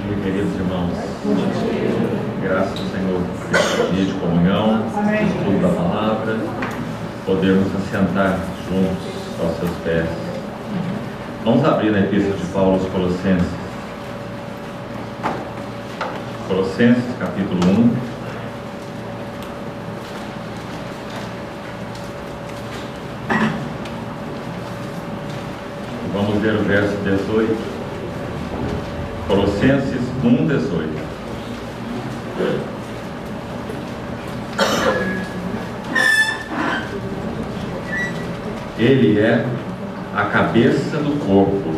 queridos irmãos. Graças ao Senhor por esse dia de comunhão, de estudo da palavra, podermos assentar juntos aos seus pés. Vamos abrir na Epístola de Paulo aos Colossenses. Colossenses, capítulo 1. Vamos ler o verso 18. Colossenses 1, 18. Ele é a cabeça do corpo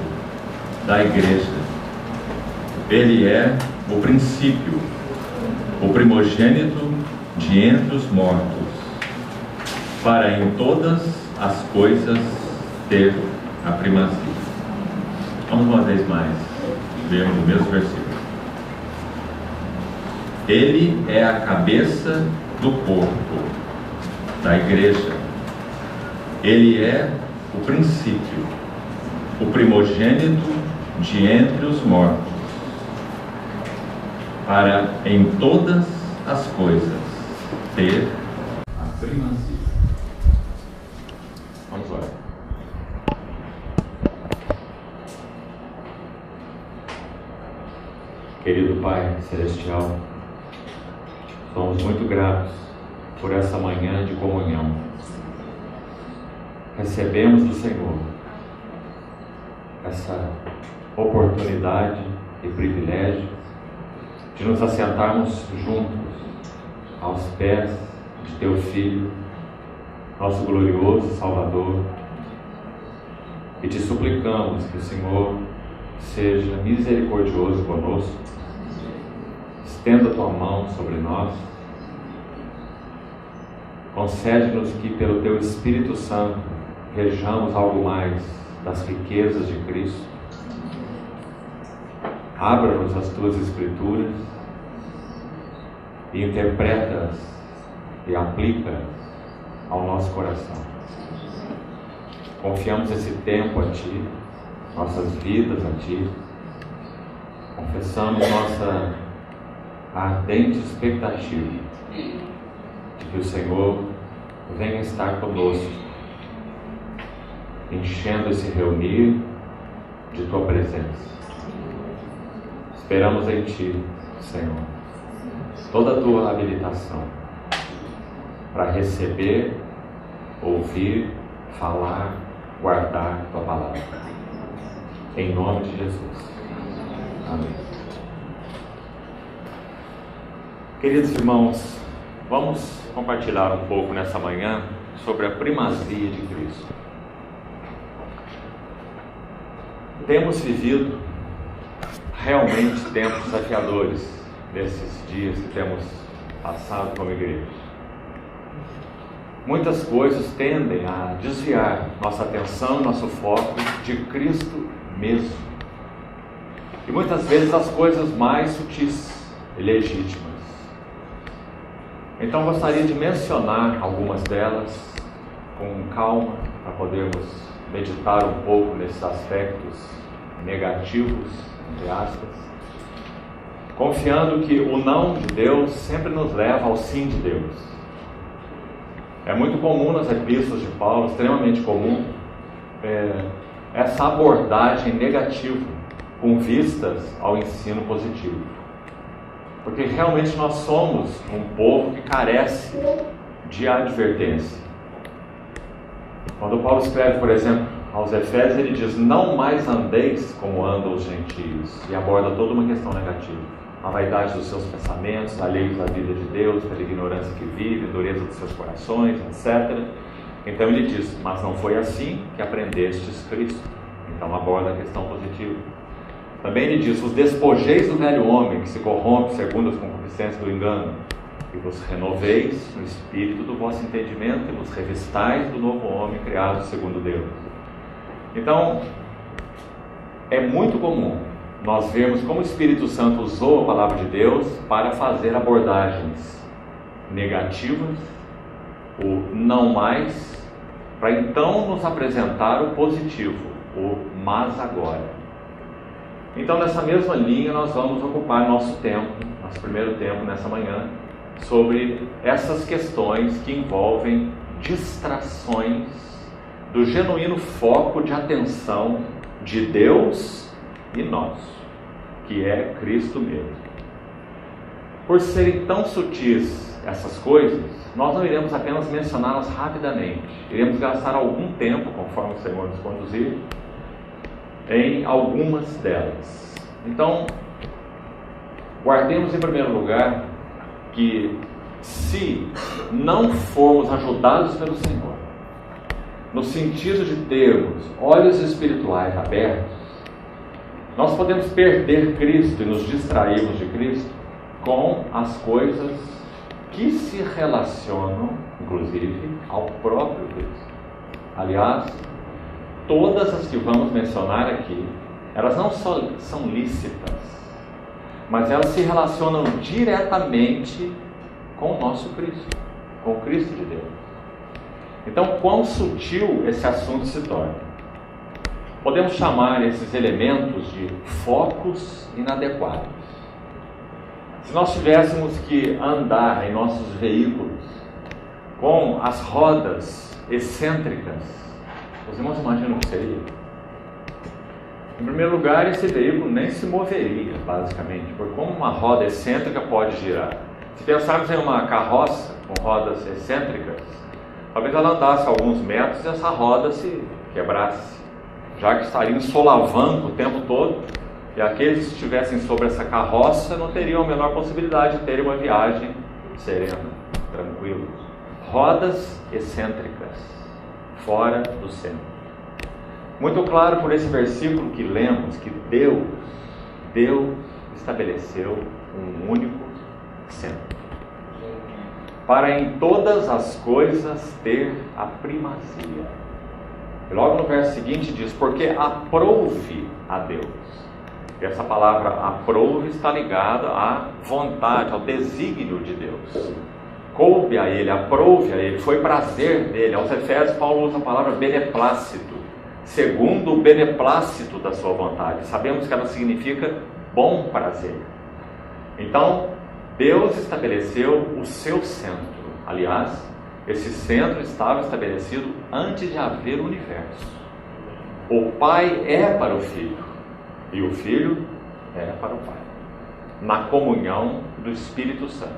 da igreja. Ele é o princípio, o primogênito de entre os mortos, para em todas as coisas ter a primazia. Vamos uma vez mais lermos o mesmo versículo. Ele é a cabeça do corpo da igreja. Ele é o princípio, o primogênito de entre os mortos, para em todas as coisas ter a primazia. Vamos lá. Querido Pai Celestial, somos muito gratos por essa manhã de comunhão. Recebemos do Senhor essa oportunidade e privilégio de nos assentarmos juntos aos pés de Teu Filho, nosso glorioso Salvador, e te suplicamos que o Senhor seja misericordioso conosco, estenda a Tua mão sobre nós, concede-nos que pelo Teu Espírito Santo vejamos algo mais das riquezas de Cristo, abra-nos as Tuas Escrituras e interpreta-as e aplica-as ao nosso coração. Confiamos esse tempo a Ti, nossas vidas a Ti, confessamos nossa ardente expectativa de que o Senhor venha estar conosco, enchendo esse reunir de Tua presença. Esperamos em Ti, Senhor, toda a Tua habilitação para receber, ouvir, falar, guardar Tua palavra. Em nome de Jesus. Amém. Queridos irmãos, vamos compartilhar um pouco nessa manhã sobre a primazia de Cristo. Temos vivido realmente tempos desafiadores nesses dias que temos passado como igreja. Muitas coisas tendem a desviar nossa atenção, nosso foco de Cristo mesmo. E muitas vezes as coisas mais sutis e legítimas. Então gostaria de mencionar algumas delas com calma, para podermos meditar um pouco nesses aspectos negativos, entre aspas, confiando que o não de Deus sempre nos leva ao sim de Deus. É muito comum nas epístolas de Paulo, extremamente comum, essa abordagem negativa com vistas ao ensino positivo. Porque realmente nós somos um povo que carece de advertência. Quando Paulo escreve, por exemplo, aos Efésios, ele diz: não mais andeis como andam os gentios, e aborda toda uma questão negativa. A vaidade dos seus pensamentos, alheios à vida de Deus, pela ignorância que vive, dureza dos seus corações, etc. Então ele diz: mas não foi assim que aprendestes Cristo. Então aborda a questão positiva. Também ele diz: os despojeis do velho homem, que se corrompe segundo as concupiscências do engano, e vos renoveis no espírito do vosso entendimento, e vos revistais do novo homem criado segundo Deus. Então, é muito comum nós vermos como o Espírito Santo usou a palavra de Deus para fazer abordagens negativas, o não mais, para então nos apresentar o positivo, o mas agora. Então, nessa mesma linha, nós vamos ocupar nosso tempo, nosso primeiro tempo nessa manhã, sobre essas questões que envolvem distrações do genuíno foco de atenção de Deus e nós, que é Cristo mesmo. Por serem tão sutis essas coisas, nós não iremos apenas mencioná-las rapidamente, iremos gastar algum tempo, conforme o Senhor nos conduzir, em algumas delas. Então, guardemos em primeiro lugar que, se não formos ajudados pelo Senhor, no sentido de termos olhos espirituais abertos, nós podemos perder Cristo e nos distrairmos de Cristo com as coisas que se relacionam, inclusive, ao próprio Cristo. Aliás, todas as que vamos mencionar aqui, elas não só são lícitas, mas elas se relacionam diretamente com o nosso Cristo, com o Cristo de Deus. Então, quão sutil esse assunto se torna. Podemos chamar esses elementos de focos inadequados. Se nós tivéssemos que andar em nossos veículos com as rodas excêntricas, os irmãos imaginam o que seria? Em primeiro lugar, esse veículo nem se moveria, basicamente, porque como uma roda excêntrica pode girar? Se pensarmos em uma carroça com rodas excêntricas, talvez ela andasse alguns metros e essa roda se quebrasse, já que estaria solavando o tempo todo, e aqueles que estivessem sobre essa carroça não teriam a menor possibilidade de terem uma viagem serena, tranquila. Rodas excêntricas, fora do centro. Muito claro por esse versículo que lemos que Deus estabeleceu um único centro, para em todas as coisas ter a primazia. E logo no verso seguinte diz, porque aprouve a Deus. E essa palavra aprouve está ligada à vontade, ao desígnio de Deus. Coube a Ele, aprouve a Ele, foi prazer dele. Aos Efésios, Paulo usa a palavra beneplácito, segundo o beneplácito da sua vontade. Sabemos que ela significa bom prazer. Então, Deus estabeleceu o seu centro. Aliás, esse centro estava estabelecido antes de haver o universo. O Pai é para o Filho e o Filho é para o Pai, na comunhão do Espírito Santo.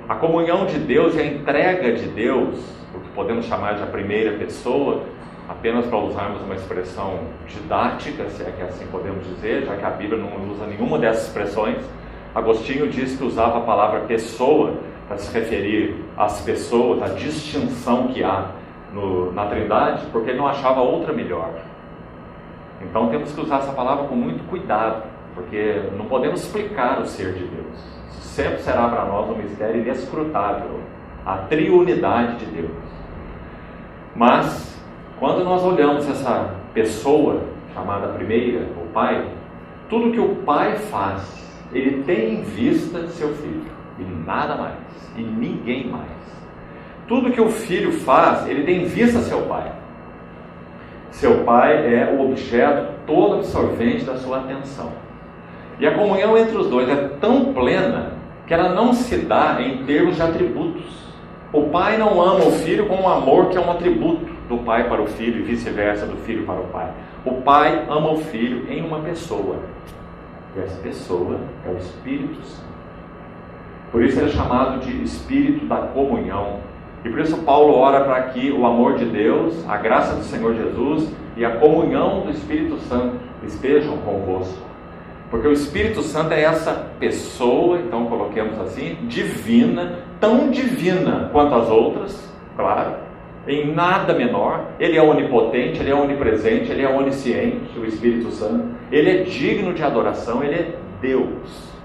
A comunhão de Deus e a entrega de Deus, o que podemos chamar de a primeira pessoa, apenas para usarmos uma expressão didática, se é que assim podemos dizer, já que a Bíblia não usa nenhuma dessas expressões. Agostinho disse que usava a palavra pessoa para se referir às pessoas, à distinção que há na Trindade, porque ele não achava outra melhor. Então temos que usar essa palavra com muito cuidado, porque não podemos explicar o ser de Deus. Sempre será para nós um mistério inescrutável, a triunidade de Deus. Mas, quando nós olhamos essa pessoa, chamada primeira, o Pai, tudo que o Pai faz, ele tem em vista seu Filho, e nada mais, e ninguém mais. Tudo que o Filho faz, ele tem em vista seu Pai. Seu Pai é o objeto todo absorvente da sua atenção. E a comunhão entre os dois é tão plena que ela não se dá em termos de atributos. O Pai não ama o Filho com um amor que é um atributo do Pai para o Filho e vice-versa, do Filho para o Pai. O Pai ama o Filho em uma pessoa. E essa pessoa é o Espírito Santo. Por isso ele é chamado de Espírito da comunhão. E por isso Paulo ora para que o amor de Deus, a graça do Senhor Jesus e a comunhão do Espírito Santo estejam convosco. Porque o Espírito Santo é essa pessoa, então coloquemos assim, divina, tão divina quanto as outras, claro, em nada menor. Ele é onipotente, ele é onipresente, ele é onisciente, o Espírito Santo. Ele é digno de adoração, ele é Deus.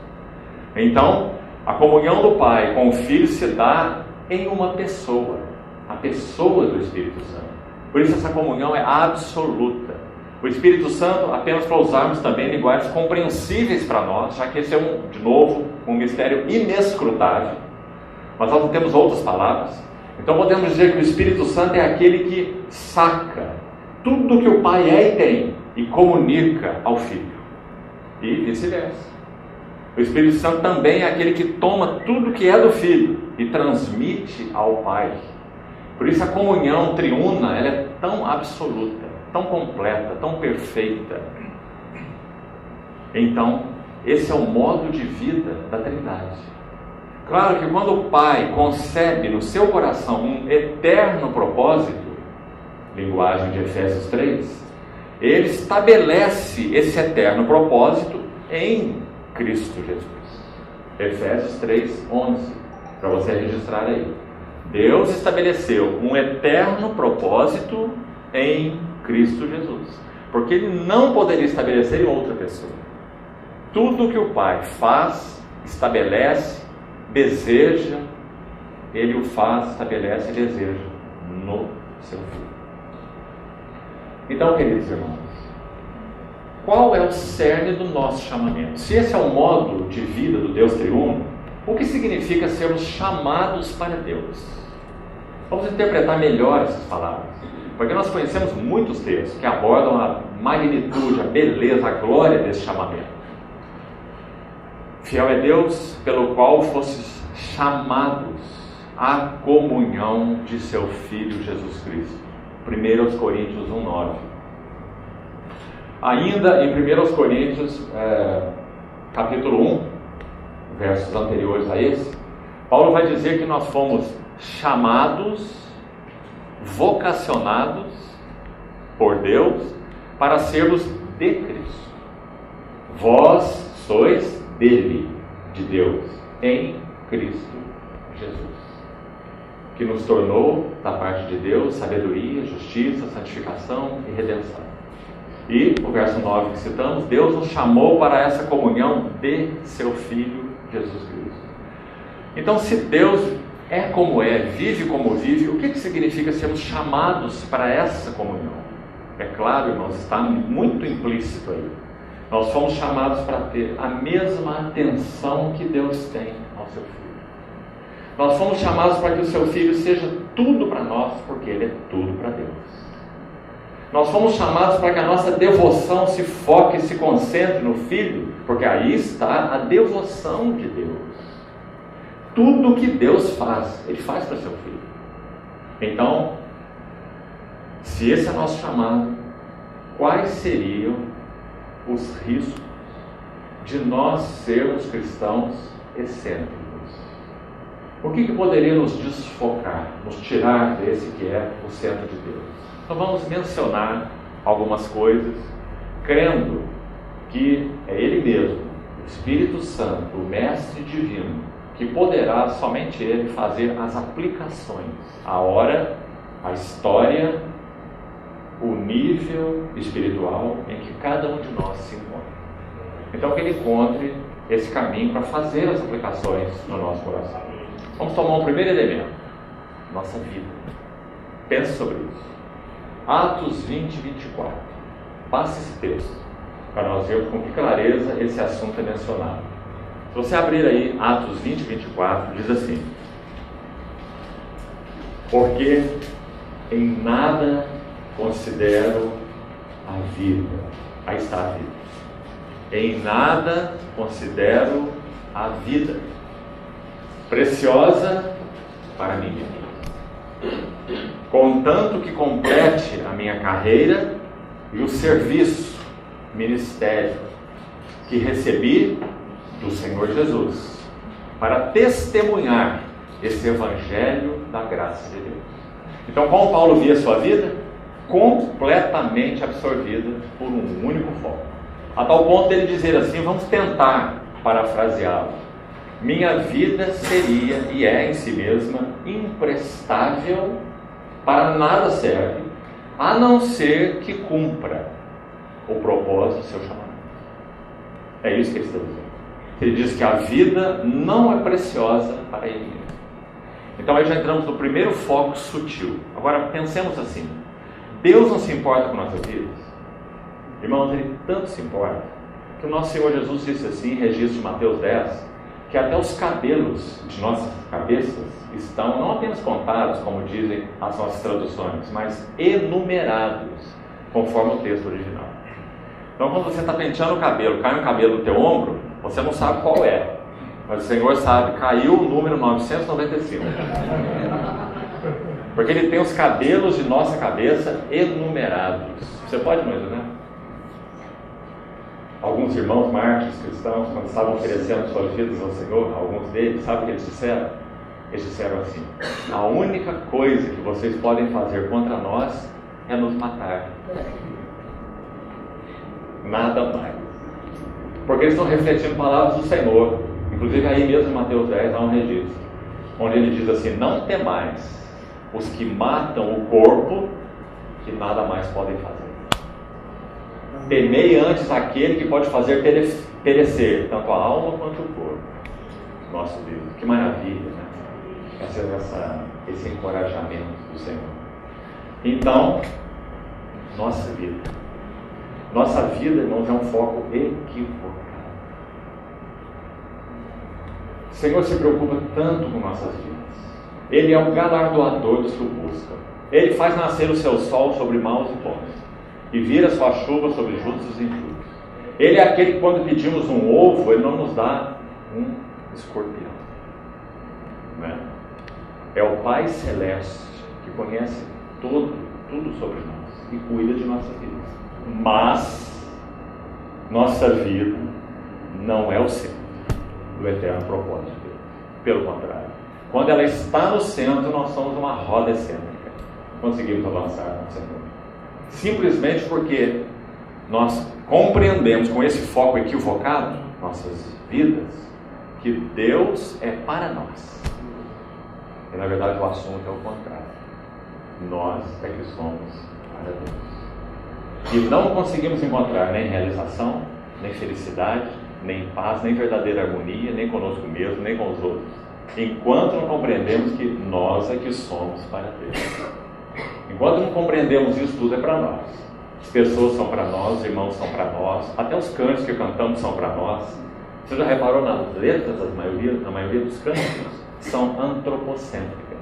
Então, a comunhão do Pai com o Filho se dá em uma pessoa, a pessoa do Espírito Santo. Por isso essa comunhão é absoluta. O Espírito Santo, apenas para usarmos também linguagens compreensíveis para nós, já que esse é, de novo, um mistério inescrutável, mas nós não temos outras palavras. Então podemos dizer que o Espírito Santo é aquele que saca tudo que o Pai é e tem e comunica ao Filho. e vice-versa. O Espírito Santo também é aquele que toma tudo que é do Filho e transmite ao Pai. Por isso a comunhão triuna, ela é tão absoluta, tão completa, tão perfeita. Então, esse é o modo de vida da Trindade. Claro que quando o Pai concebe no seu coração um eterno propósito, linguagem de Efésios 3, ele estabelece esse eterno propósito em Cristo Jesus. Efésios 3, 11, para você registrar aí. Deus estabeleceu um eterno propósito em Cristo Jesus, porque Ele não poderia estabelecer em outra pessoa. Tudo que o Pai faz, estabelece, deseja, Ele o faz, estabelece e deseja no seu Filho. Então, queridos irmãos, qual é o cerne do nosso chamamento? Se esse é o modo de vida do Deus triuno, o que significa sermos chamados para Deus? Vamos interpretar melhor essas palavras, porque nós conhecemos muitos textos que abordam a magnitude, a beleza, a glória desse chamamento. Fiel é Deus pelo qual fostes chamados à comunhão de seu Filho Jesus Cristo. 1 Coríntios 1,9. Ainda em 1 Coríntios, capítulo 1, versos anteriores a esse, Paulo vai dizer que nós fomos chamados, vocacionados por Deus para sermos de Cristo. Vós sois dele, de Deus, em Cristo Jesus, que nos tornou, da parte de Deus, sabedoria, justiça, santificação e redenção. E o verso 9 que citamos, Deus nos chamou para essa comunhão de seu Filho Jesus Cristo. Então, se Deus é como é, vive como vive, o que significa sermos chamados para essa comunhão? É claro, irmãos, está muito implícito aí. Nós fomos chamados para ter a mesma atenção que Deus tem ao seu Filho. Nós fomos chamados para que o seu Filho seja tudo para nós, porque Ele é tudo para Deus. Nós fomos chamados para que a nossa devoção se foque e se concentre no Filho, porque aí está a devoção de Deus. Tudo que Deus faz, Ele faz para o seu Filho. Então, se esse é nosso chamado, quais seriam os riscos de nós sermos cristãos excêntricos? O que poderia nos desfocar, nos tirar desse que é o centro de Deus? Então vamos mencionar algumas coisas, crendo que é Ele mesmo, o Espírito Santo, o Mestre Divino, que poderá somente Ele fazer as aplicações, a hora, a história, o nível espiritual em que cada um de nós se encontra. Então que Ele encontre esse caminho para fazer as aplicações no nosso coração. Vamos tomar um primeiro elemento, nossa vida. Pense sobre isso. Atos 20, 24. Passe esse texto, para nós vermos com que clareza esse assunto é mencionado. Se você abrir aí Atos 20, 24, diz assim: porque em nada considero a vida. Aí está a vida. Em nada considero a vida preciosa para mim, contanto que complete a minha carreira e o serviço, ministério que recebi do Senhor Jesus, para testemunhar esse evangelho da graça de Deus. Então, como Paulo via a sua vida? Completamente absorvida por um único foco, a tal ponto dele dizer assim, vamos tentar parafraseá-lo: minha vida seria e é em si mesma imprestável, para nada serve, a não ser que cumpra o propósito do seu chamamento. É isso que ele está dizendo. Ele diz que a vida não é preciosa para ele mesmo. Então aí já entramos no primeiro foco sutil. Agora pensemos assim: Deus não se importa com nossas vidas? Irmãos, Ele tanto se importa que o nosso Senhor Jesus disse assim, em registro de Mateus 10, que até os cabelos de nossas cabeças estão não apenas contados, como dizem as nossas traduções, mas enumerados, conforme o texto original. Então, quando você está penteando o cabelo, cai um cabelo no teu ombro, você não sabe qual é. Mas o Senhor sabe, caiu o número 995. Porque Ele tem os cabelos de nossa cabeça enumerados. Você pode imaginar? Alguns irmãos mártires cristãos, quando estavam oferecendo suas vidas ao Senhor, alguns deles, sabe o que eles disseram? Eles disseram assim: a única coisa que vocês podem fazer contra nós é nos matar. Nada mais. Porque eles estão refletindo palavras do Senhor. Inclusive aí mesmo em Mateus 10 há um registro, onde ele diz assim: não temais os que matam o corpo, que nada mais podem fazer. Temei antes aquele que pode fazer perecer tanto a alma quanto o corpo. Nosso Deus, que maravilha, né? Esse encorajamento do Senhor. Então, nossa vida, irmãos, é um foco equivocado. O Senhor se preocupa tanto com nossas vidas. Ele é o galardoador dos que o buscam. Ele faz nascer o seu sol sobre maus e bons, e vira sua chuva sobre justos e injustos. Ele é aquele que, quando pedimos um ovo, Ele não nos dá um escorpião. Né? É o Pai Celeste que conhece tudo sobre nós e cuida de nossa vida. Mas nossa vida não é o centro do eterno propósito de Deus. Pelo contrário, quando ela está no centro, nós somos uma roda excêntrica. Não conseguimos avançar no Senhor. Simplesmente porque nós compreendemos com esse foco equivocado nossas vidas, que Deus é para nós. E na verdade o assunto é o contrário. Nós é que somos para Deus. E não conseguimos encontrar nem realização, nem felicidade, nem paz, nem verdadeira harmonia, nem conosco mesmo, nem com os outros, enquanto não compreendemos que nós é que somos para Deus. Enquanto não compreendemos isso, tudo é para nós. As pessoas são para nós, os irmãos são para nós, até os cantos que cantamos são para nós. Você já reparou nas letras, na maioria dos cânticos? São antropocêntricas.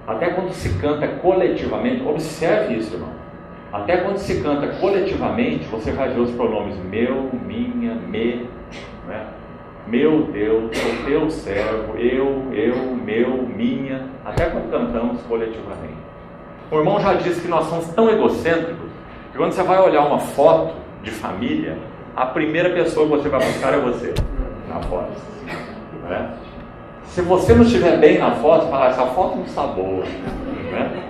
Até quando se canta coletivamente, observe isso, irmão. Até quando se canta coletivamente, você vai ver os pronomes meu, minha, me, né? Meu Deus, sou teu servo, eu, meu, minha. Até quando cantamos coletivamente. O irmão já disse que nós somos tão egocêntricos que quando você vai olhar uma foto de família, a primeira pessoa que você vai buscar é você na foto. Né? Se você não estiver bem na foto, fala, essa foto não está boa. Né?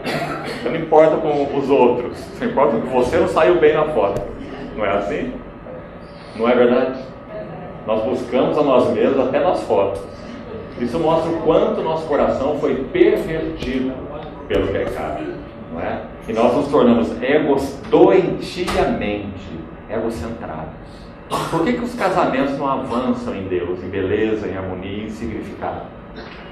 Não importa com os outros, só importa que você não saiu bem na foto. Não é assim? Não é verdade? Nós buscamos a nós mesmos até nas fotos. Isso mostra o quanto nosso coração foi pervertido pelo pecado. Não é? E nós nos tornamos doentiamente egocentrados. Por que os casamentos não avançam em Deus, em beleza, em harmonia, em significado?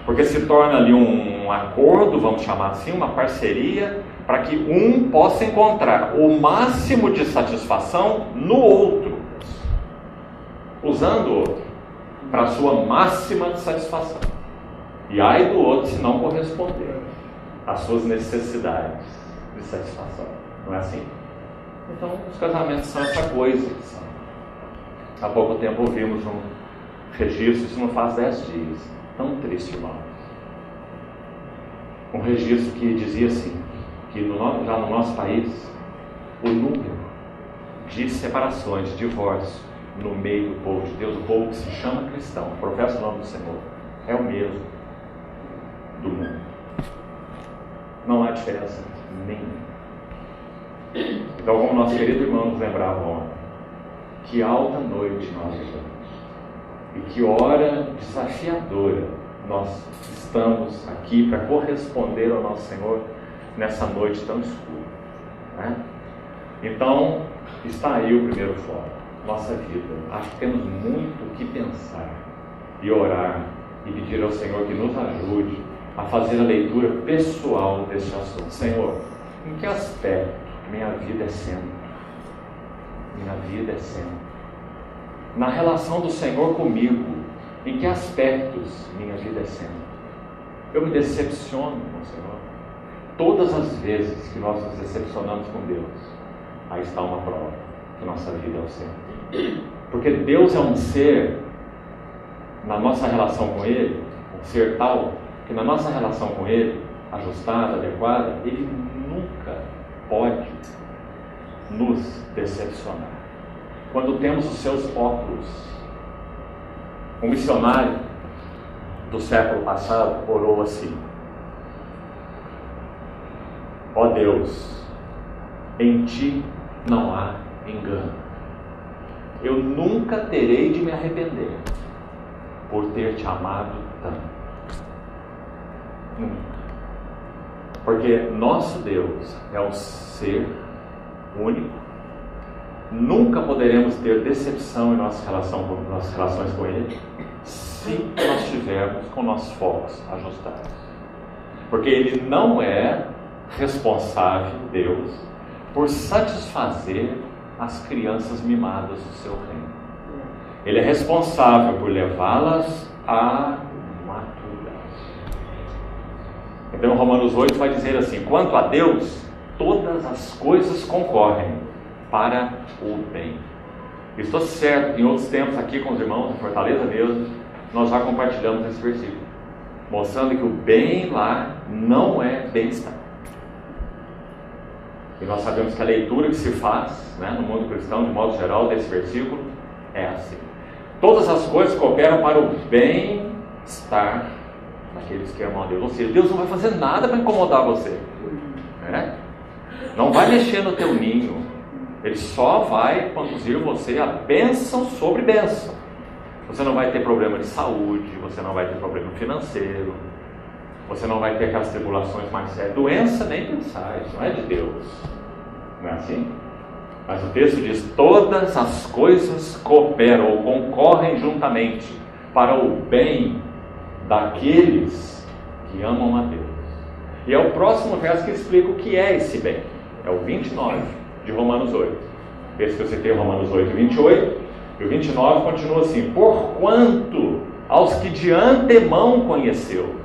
Porque se torna ali um acordo, vamos chamar assim, uma parceria, para que um possa encontrar o máximo de satisfação no outro, usando o outro para a sua máxima satisfação. E ai do outro se não corresponder às suas necessidades de satisfação. Não é assim? Então, os casamentos são essa coisa que são. Há pouco tempo ouvimos um registro, isso não faz 10 dias, tão triste, irmão. Um registro que dizia assim, que já no nosso país, o número de separações, de divórcio, no meio do povo de Deus, o povo que se chama cristão, professa o nome do Senhor, é o mesmo do mundo. Não há diferença nenhuma. Então, como nosso querido irmão nos lembrava ontem, que alta noite nós vivemos e que hora desafiadora nós estamos aqui para corresponder ao nosso Senhor nessa noite tão escura, né? Então, está aí o primeiro foco, nossa vida. Acho que temos muito o que pensar e orar e pedir ao Senhor que nos ajude a fazer a leitura pessoal deste assunto. Senhor, em que aspecto minha vida é centro? Minha vida é centro. Na relação do Senhor comigo, em que aspectos minha vida é centro? Eu me decepciono com o Senhor. Todas as vezes que nós nos decepcionamos com Deus, aí está uma prova que nossa vida é o centro. Porque Deus é um ser, na nossa relação com Ele, um ser tal, que na nossa relação com Ele, ajustada, adequada, Ele nunca pode nos decepcionar. Quando temos os seus óculos, um missionário do século passado orou assim: ó Deus, em Ti não há engano. Eu nunca terei de me arrepender por ter Te amado tanto. Nunca. Porque nosso Deus é um ser único. Nunca poderemos ter decepção em nossas relações com Ele se nós estivermos com nossos focos ajustados. Porque Ele não é responsável, Deus, por satisfazer as crianças mimadas do seu reino. Ele é responsável por levá-las à maturidade. Então Romanos 8 vai dizer assim: quanto a Deus, todas as coisas concorrem para o bem. Estou certo que em outros tempos aqui com os irmãos da Fortaleza Deus, nós já compartilhamos esse versículo, mostrando que o bem lá não é bem-estar. E nós sabemos que a leitura que se faz, no mundo cristão, de modo geral, desse versículo, é assim: todas as coisas cooperam para o bem-estar daqueles que amam a Deus. Ou seja, Deus não vai fazer nada para incomodar você, não vai mexer no teu ninho. Ele só vai conduzir você a bênção sobre bênção. Você não vai ter problema de saúde, você não vai ter problema financeiro, você não vai ter aquelas tribulações mais sérias. Doença nem pensar, isso não é de Deus. Não é assim? Mas o texto diz: todas as coisas cooperam ou concorrem juntamente para o bem daqueles que amam a Deus. E é o próximo verso que explica o que é esse bem. É o 29 de Romanos 8. Esse que eu citei, Romanos 8, 28. E o 29 continua assim: porquanto aos que de antemão conheceu.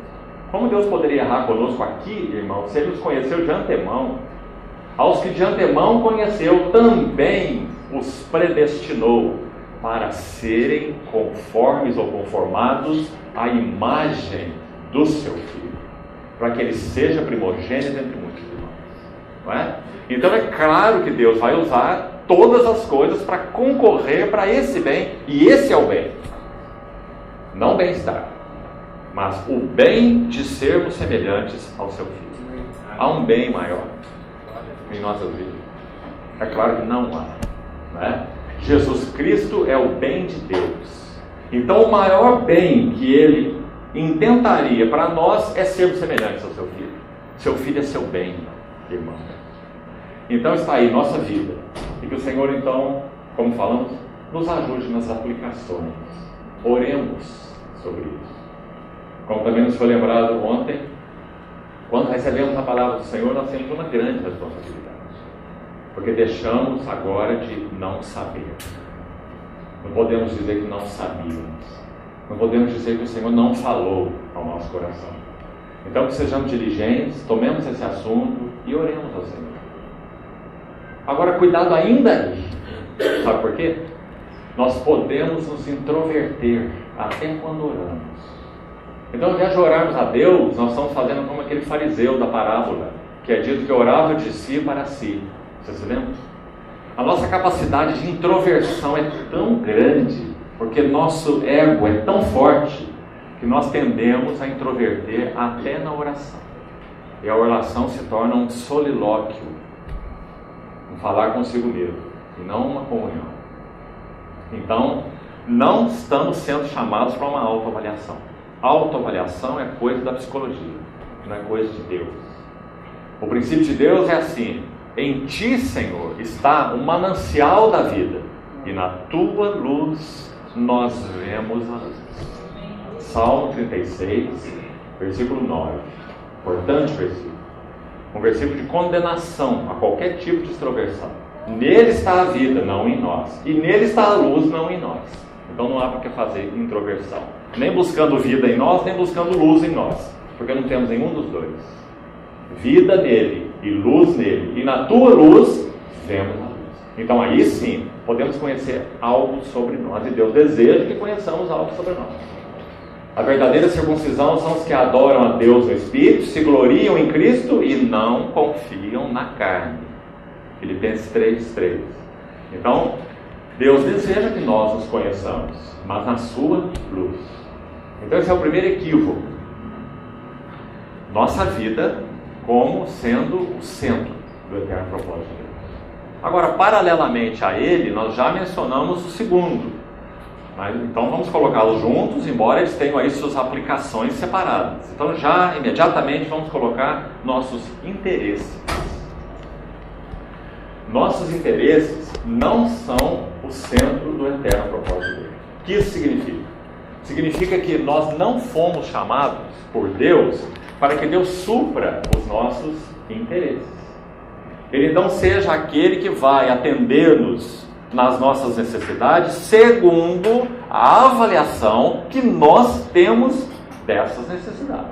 Como Deus poderia errar conosco aqui, irmão, se Ele nos conheceu de antemão? Aos que de antemão conheceu, também os predestinou para serem conformes ou conformados à imagem do seu Filho, para que Ele seja primogênito entre muitos irmãos. Não é? Então é claro que Deus vai usar todas as coisas para concorrer para esse bem, e esse é o bem. Não o bem-estar, mas o bem de sermos semelhantes ao seu Filho. Há um bem maior em nossas vidas? É claro que não há, não é? Jesus Cristo é o bem de Deus. Então o maior bem que Ele intentaria para nós é sermos semelhantes ao seu Filho. Seu Filho é seu bem, irmão. Então está aí nossa vida. E que o Senhor, então, como falamos, nos ajude nas aplicações. Oremos sobre isso. Como também nos foi lembrado ontem, quando recebemos a palavra do Senhor, nós temos uma grande responsabilidade. Porque deixamos agora de não saber. Não podemos dizer que não sabíamos. Não podemos dizer que o Senhor não falou ao nosso coração. Então que sejamos diligentes, tomemos esse assunto e oremos ao Senhor. Agora, cuidado ainda aí. Sabe por quê? Nós podemos nos introverter até quando oramos. Então, ao invés de orarmos a Deus, nós estamos fazendo como aquele fariseu da parábola, que é dito que orava de si para si. Vocês se lembram? A nossa capacidade de introversão é tão grande, porque nosso ego é tão forte, que nós tendemos a introverter até na oração. E a oração se torna um solilóquio, um falar consigo mesmo, e não uma comunhão. Então, não estamos sendo chamados para uma autoavaliação. Autoavaliação é coisa da psicologia, não é coisa de Deus. O princípio de Deus é assim: em Ti, Senhor, está o manancial da vida, e na Tua luz nós vemos a luz. Salmo 36, versículo 9. Importante versículo. Um versículo de condenação a qualquer tipo de extroversão. Nele está a vida, não em nós. E nele está a luz, não em nós. Então não há para que fazer introversão. Nem buscando vida em nós, nem buscando luz em nós. Porque não temos nenhum dos dois. Vida nele e luz nele. E na tua luz, vemos a luz. Então aí sim, podemos conhecer algo sobre nós, e Deus deseja que conheçamos algo sobre nós. A verdadeira circuncisão são os que adoram a Deus no Espírito, se gloriam em Cristo e não confiam na carne. Filipenses 3:3. Então, Deus deseja que nós nos conheçamos, mas na sua luz. Então esse é o primeiro equívoco. Nossa vida como sendo o centro do eterno propósito de Deus. Agora, paralelamente a ele, nós já mencionamos o segundo. Então vamos colocá-los juntos, embora eles tenham aí suas aplicações separadas. Então já imediatamente vamos colocar nossos interesses. Nossos interesses não são o centro do eterno propósito de Deus. O que isso significa? Significa que nós não fomos chamados por Deus para que Deus supra os nossos interesses. Ele não seja aquele que vai atender-nos nas nossas necessidades segundo a avaliação que nós temos dessas necessidades.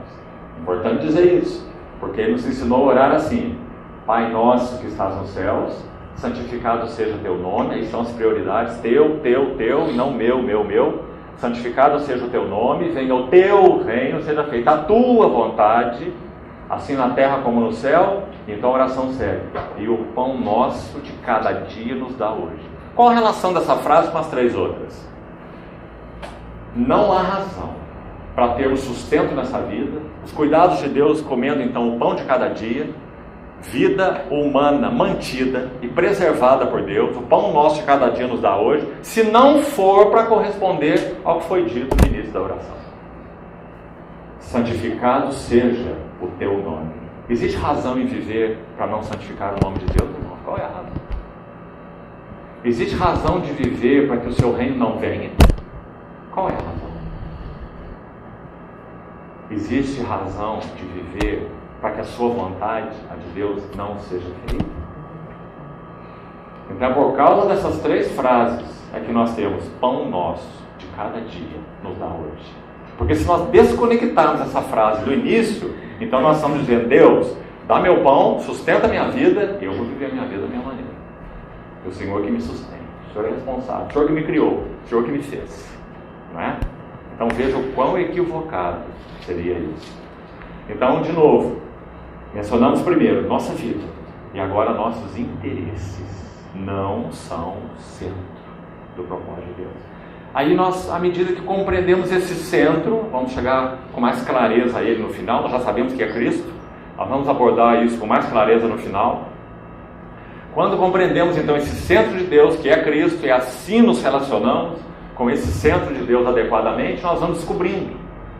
Importante dizer isso, porque ele nos ensinou a orar assim: Pai nosso que estás nos céus, santificado seja teu nome. Aí são as prioridades: teu, e não meu. Santificado seja o teu nome, venha o teu reino, seja feita a tua vontade, assim na terra como no céu. Então a oração segue: e o pão nosso de cada dia nos dá hoje. Qual a relação dessa frase com as três outras? Não há razão para termos sustento nessa vida, os cuidados de Deus comendo então o pão de cada dia, vida humana mantida e preservada por Deus, o pão nosso de cada dia nos dá hoje, se não for para corresponder ao que foi dito no início da oração. Santificado seja o teu nome. Existe razão em viver para não santificar o nome de Deus, irmão? Qual é a razão? Existe razão de viver para que o seu reino não venha? Qual é a razão? Existe razão de viver para que a sua vontade, a de Deus, não seja feita? Então, por causa dessas três frases, é que nós temos pão nosso de cada dia nos dá hoje. Porque se nós desconectarmos essa frase do início, então nós estamos dizendo: Deus, dá meu pão, sustenta a minha vida, e eu vou viver a minha vida da minha maneira. É o Senhor que me sustenta, o Senhor é responsável, o Senhor que me criou, o Senhor que me fez. Não é? Então veja o quão equivocado seria isso. Então, de novo, mencionamos primeiro nossa vida, e agora nossos interesses não são o centro do propósito de Deus. Aí nós, à medida que compreendemos esse centro, vamos chegar com mais clareza a ele no final. Nós já sabemos que é Cristo, nós vamos abordar isso com mais clareza no final. Quando compreendemos então esse centro de Deus, que é Cristo, e assim nos relacionamos com esse centro de Deus adequadamente, nós vamos descobrindo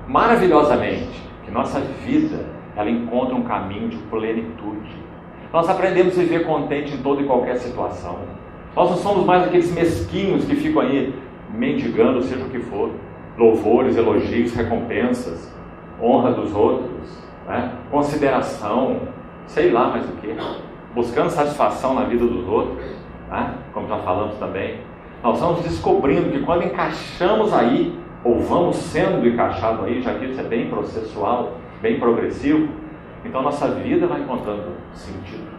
maravilhosamente que nossa vida, ela encontra um caminho de plenitude. Nós aprendemos a viver contente em toda e qualquer situação. Nós não somos mais aqueles mesquinhos que ficam aí mendigando, seja o que for, louvores, elogios, recompensas, honra dos outros, né? Consideração, sei lá mais o que, buscando satisfação na vida dos outros, né? Como já falamos também. Nós vamos descobrindo que quando encaixamos aí, ou vamos sendo encaixados aí, já que isso é bem processual, bem progressivo, então nossa vida vai encontrando sentido.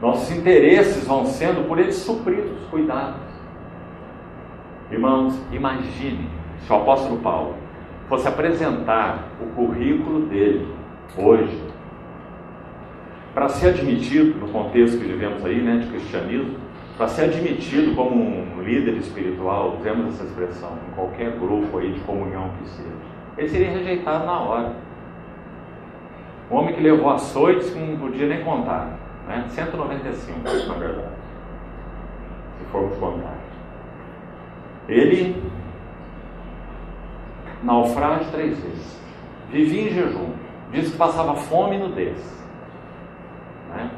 Nossos interesses vão sendo por eles supridos, cuidados. Irmãos, imagine se o apóstolo Paulo fosse apresentar o currículo dele hoje, para ser admitido, no contexto que vivemos aí, né, de cristianismo, para ser admitido como um líder espiritual, usemos essa expressão, em qualquer grupo aí de comunhão que seja, ele seria rejeitado na hora. Um homem que levou açoites que não podia nem contar, né? 195, na verdade, se formos contar. Ele naufrágio 3 vezes, vivia em jejum, disse que passava fome e nudez, né?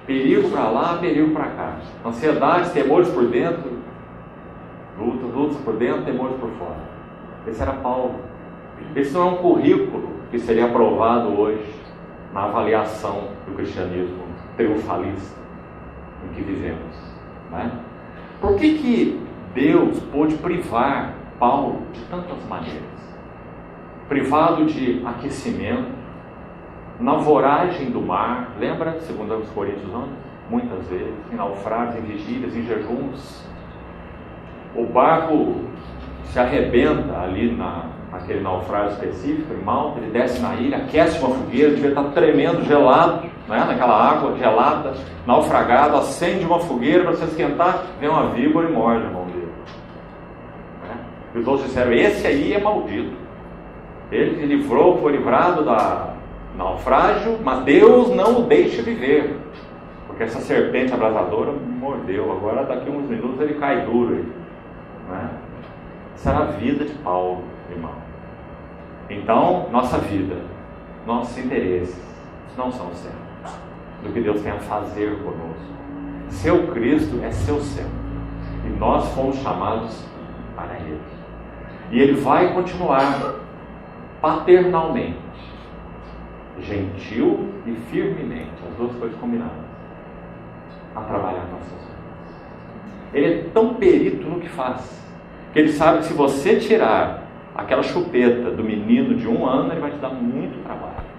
Perigo para lá, perigo para cá, ansiedades, temores por dentro, lutas por dentro, temores por fora. Esse era Paulo. Esse não é um currículo que seria aprovado hoje na avaliação do cristianismo triunfalista em que vivemos, né? Por que Deus pôde privar Paulo de tantas maneiras? Privado de aquecimento, na voragem do mar, lembra, segundo os Coríntios 11? muitas vezes, em naufrágios, em vigílias, em jejuns. O barco se arrebenta ali naquele naufrágio específico, em Malta, ele desce na ilha, aquece uma fogueira, devia estar tremendo, gelado, né? Naquela água gelada, naufragado, acende uma fogueira para se esquentar, vem uma víbora e morde a mão dele. Né? E os outros disseram, esse aí é maldito. Ele foi livrado da naufrágio, mas Deus não o deixa viver, porque essa serpente abrasadora mordeu. Agora daqui a uns minutos ele cai duro aí, né? Essa era a vida de Paulo, irmão. Então, nossa vida, nossos interesses não são o centro do que Deus tem a fazer conosco. Seu Cristo é seu centro, e nós fomos chamados para Ele. E Ele vai continuar paternalmente, gentil e firmemente, as duas coisas combinadas, a trabalhar com nossas vidas. Ele é tão perito no que faz, que ele sabe que se você tirar aquela chupeta do menino de 1 ano, ele vai te dar muito trabalho.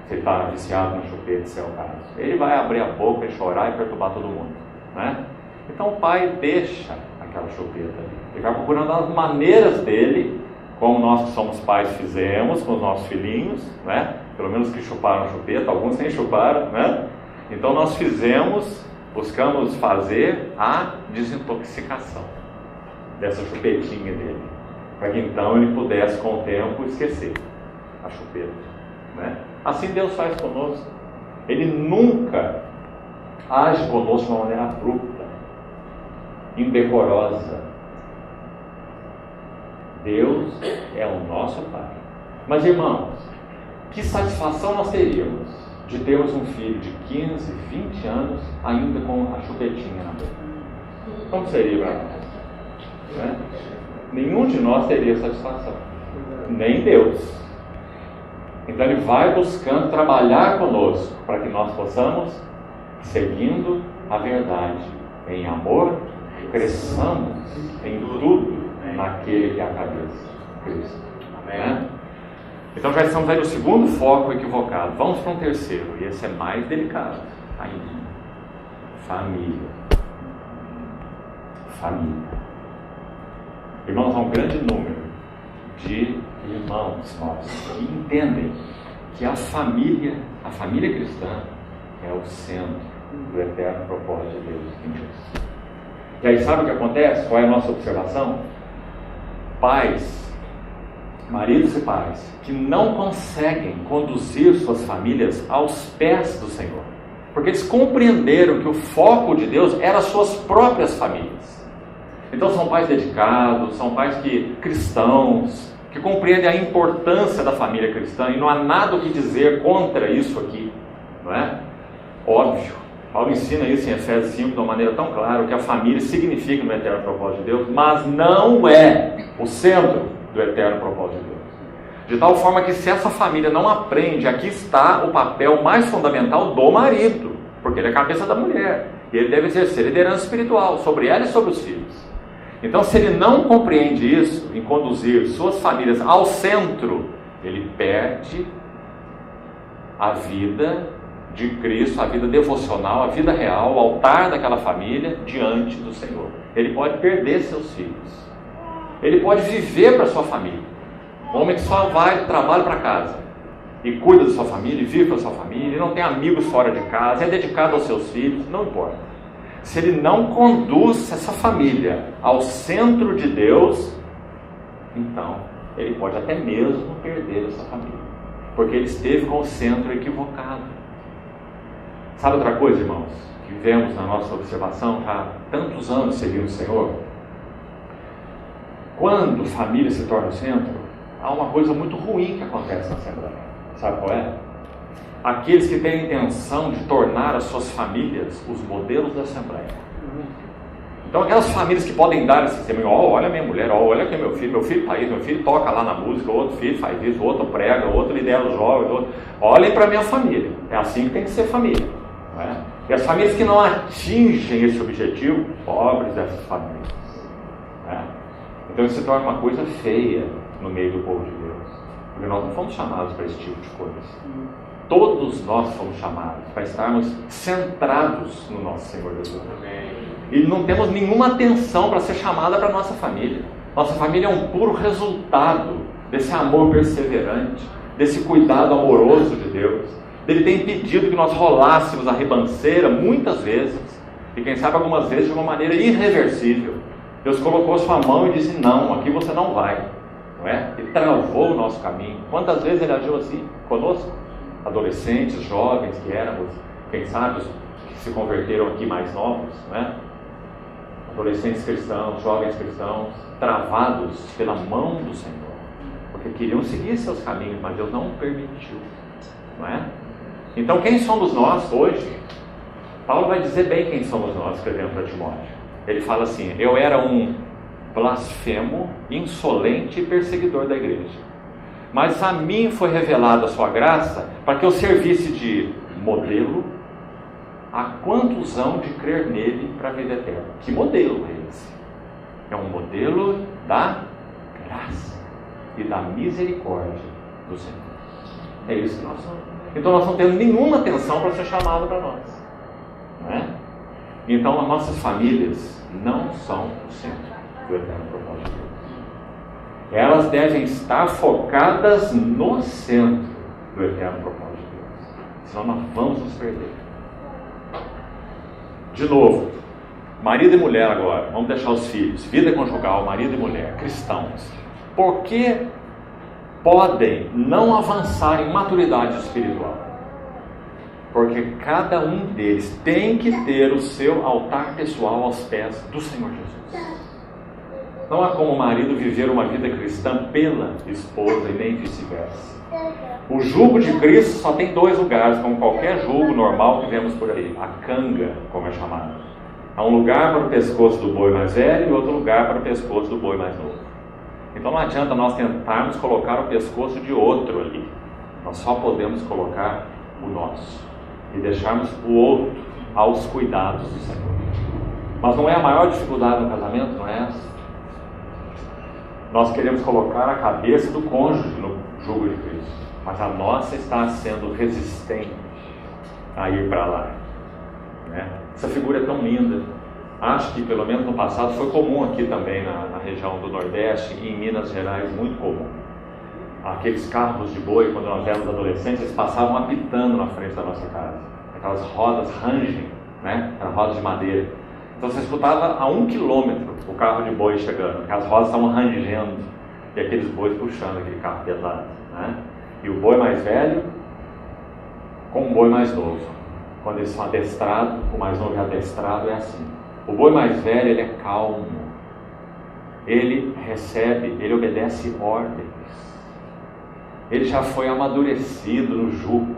Se ele está viciado na chupeta, se é o caso, ele vai abrir a boca e chorar e perturbar todo mundo, né? Então o pai deixa aquela chupeta ali, ele vai procurando as maneiras dele, como nós que somos pais fizemos com os nossos filhinhos, né? Pelo menos que chuparam a chupeta, alguns nem chuparam, né? Então nós buscamos fazer a desintoxicação dessa chupetinha dele, para que então ele pudesse com o tempo esquecer a chupeta, né? Assim Deus faz conosco. Ele nunca age conosco de uma maneira abrupta, indecorosa. Deus é o nosso Pai. Mas irmãos, que satisfação nós teríamos de termos um filho de 15, 20 anos ainda com a chupetinha na boca? Como seria para nós? Né? Nenhum de nós teria satisfação, nem Deus. Então Ele vai buscando trabalhar conosco para que nós possamos, seguindo a verdade, em amor, cresçamos em tudo naquele que é a cabeça, Cristo. Amém? Então já estamos aí no segundo foco equivocado. Vamos para um terceiro, e esse é mais delicado ainda. Família. Irmãos, há um grande número de irmãos nossos que entendem que a família cristã é o centro do eterno propósito de Deus em Deus. E aí sabe o que acontece? Qual é a nossa observação? Pais, maridos e pais, que não conseguem conduzir suas famílias aos pés do Senhor, porque eles compreenderam que o foco de Deus era as suas próprias famílias. Então são pais dedicados, são pais cristãos, que compreendem a importância da família cristã, e não há nada o que dizer contra isso aqui, não é? Óbvio, Paulo ensina isso em Efésios 5 de uma maneira tão clara, o que a família significa no eterno propósito de Deus, mas não é o centro do eterno propósito de Deus. De tal forma que se essa família não aprende, aqui está o papel mais fundamental do marido, porque ele é a cabeça da mulher, e ele deve exercer liderança espiritual sobre ela e sobre os filhos. Então, se ele não compreende isso, em conduzir suas famílias ao centro, ele perde a vida de Cristo, a vida devocional, a vida real, o altar daquela família diante do Senhor. Ele pode perder seus filhos. Ele pode viver para sua família. Um homem que só vai do trabalho para casa e cuida da sua família, e vive para sua família, e não tem amigos fora de casa, é dedicado aos seus filhos, não importa. Se ele não conduz essa família ao centro de Deus, então ele pode até mesmo perder essa família, porque ele esteve com o centro equivocado. Sabe outra coisa, irmãos, que vivemos na nossa observação já há tantos anos seguindo o Senhor? Quando família se torna o centro, há uma coisa muito ruim que acontece na Assembleia. Sabe qual é? Aqueles que têm a intenção de tornar as suas famílias os modelos da Assembleia. Então aquelas famílias que podem dar esse sistema, olha minha mulher, olha aqui meu filho faz isso, meu filho toca lá na música, outro filho faz isso, outro prega, outro lidera os jovens, olhem para a minha família. É assim que tem que ser família, não é? E as famílias que não atingem esse objetivo, pobres dessas famílias, não é? Então isso se torna uma coisa feia no meio do povo de Deus, porque nós não fomos chamados para esse tipo de coisa. Todos nós fomos chamados para estarmos centrados no nosso Senhor Jesus. E não temos nenhuma atenção para ser chamada para a nossa família. Nossa família é um puro resultado desse amor perseverante, desse cuidado amoroso de Deus. Ele tem pedido que nós rolássemos a ribanceira muitas vezes, e quem sabe algumas vezes de uma maneira irreversível. Deus colocou sua mão e disse: não, aqui você não vai, não é? E travou o nosso caminho. Quantas vezes ele agiu assim conosco? Adolescentes, jovens que éramos, quem sabe os que se converteram aqui mais novos, não é? Adolescentes cristãos, jovens cristãos, travados pela mão do Senhor, porque queriam seguir seus caminhos, mas Deus não permitiu, não é? Então quem somos nós hoje? Paulo vai dizer bem quem somos nós, escrevendo para Timóteo. Ele fala assim: eu era um blasfemo, insolente e perseguidor da igreja, mas a mim foi revelada a sua graça para que eu servisse de modelo a quantos hão de crer nele para a vida eterna. Que modelo é esse? É um modelo da graça e da misericórdia do Senhor. É isso que nós somos. Então nós não temos nenhuma atenção para ser chamado para nós, não é? Então as nossas famílias não são o centro do eterno propósito de Deus. Elas devem estar focadas no centro do eterno propósito de Deus, senão nós vamos nos perder. De novo, marido e mulher agora, vamos deixar os filhos, vida conjugal, marido e mulher, cristãos. Por que podem não avançar em maturidade espiritual? Porque cada um deles tem que ter o seu altar pessoal aos pés do Senhor Jesus. Não há como o marido viver uma vida cristã pela esposa e nem vice-versa. O jugo de Cristo só tem dois lugares, como qualquer jugo normal que vemos por aí. A canga, como é chamada. Há um lugar para o pescoço do boi mais velho e outro lugar para o pescoço do boi mais novo. Então não adianta nós tentarmos colocar o pescoço de outro ali. Nós só podemos colocar o nosso e deixarmos o outro aos cuidados do Senhor. Mas não é a maior dificuldade no casamento, não é essa? Nós queremos colocar a cabeça do cônjuge no jugo de Cristo, mas a nossa está sendo resistente a ir para lá, né? Essa figura é tão linda. Acho que pelo menos no passado foi comum aqui também na região do Nordeste e em Minas Gerais, muito comum. Aqueles carros de boi, quando nós éramos adolescentes, eles passavam apitando na frente da nossa casa. Aquelas rodas rangem, né? Aquelas rodas de madeira. Então você escutava a 1 quilômetro o carro de boi chegando, porque as rodas estavam rangendo e aqueles bois puxando aquele carro pesado, né? E o boi mais velho com o boi mais novo. Quando eles são adestrados, o mais novo é adestrado, é assim. O boi mais velho, ele é calmo, ele recebe, ele obedece ordens, ele já foi amadurecido no jugo,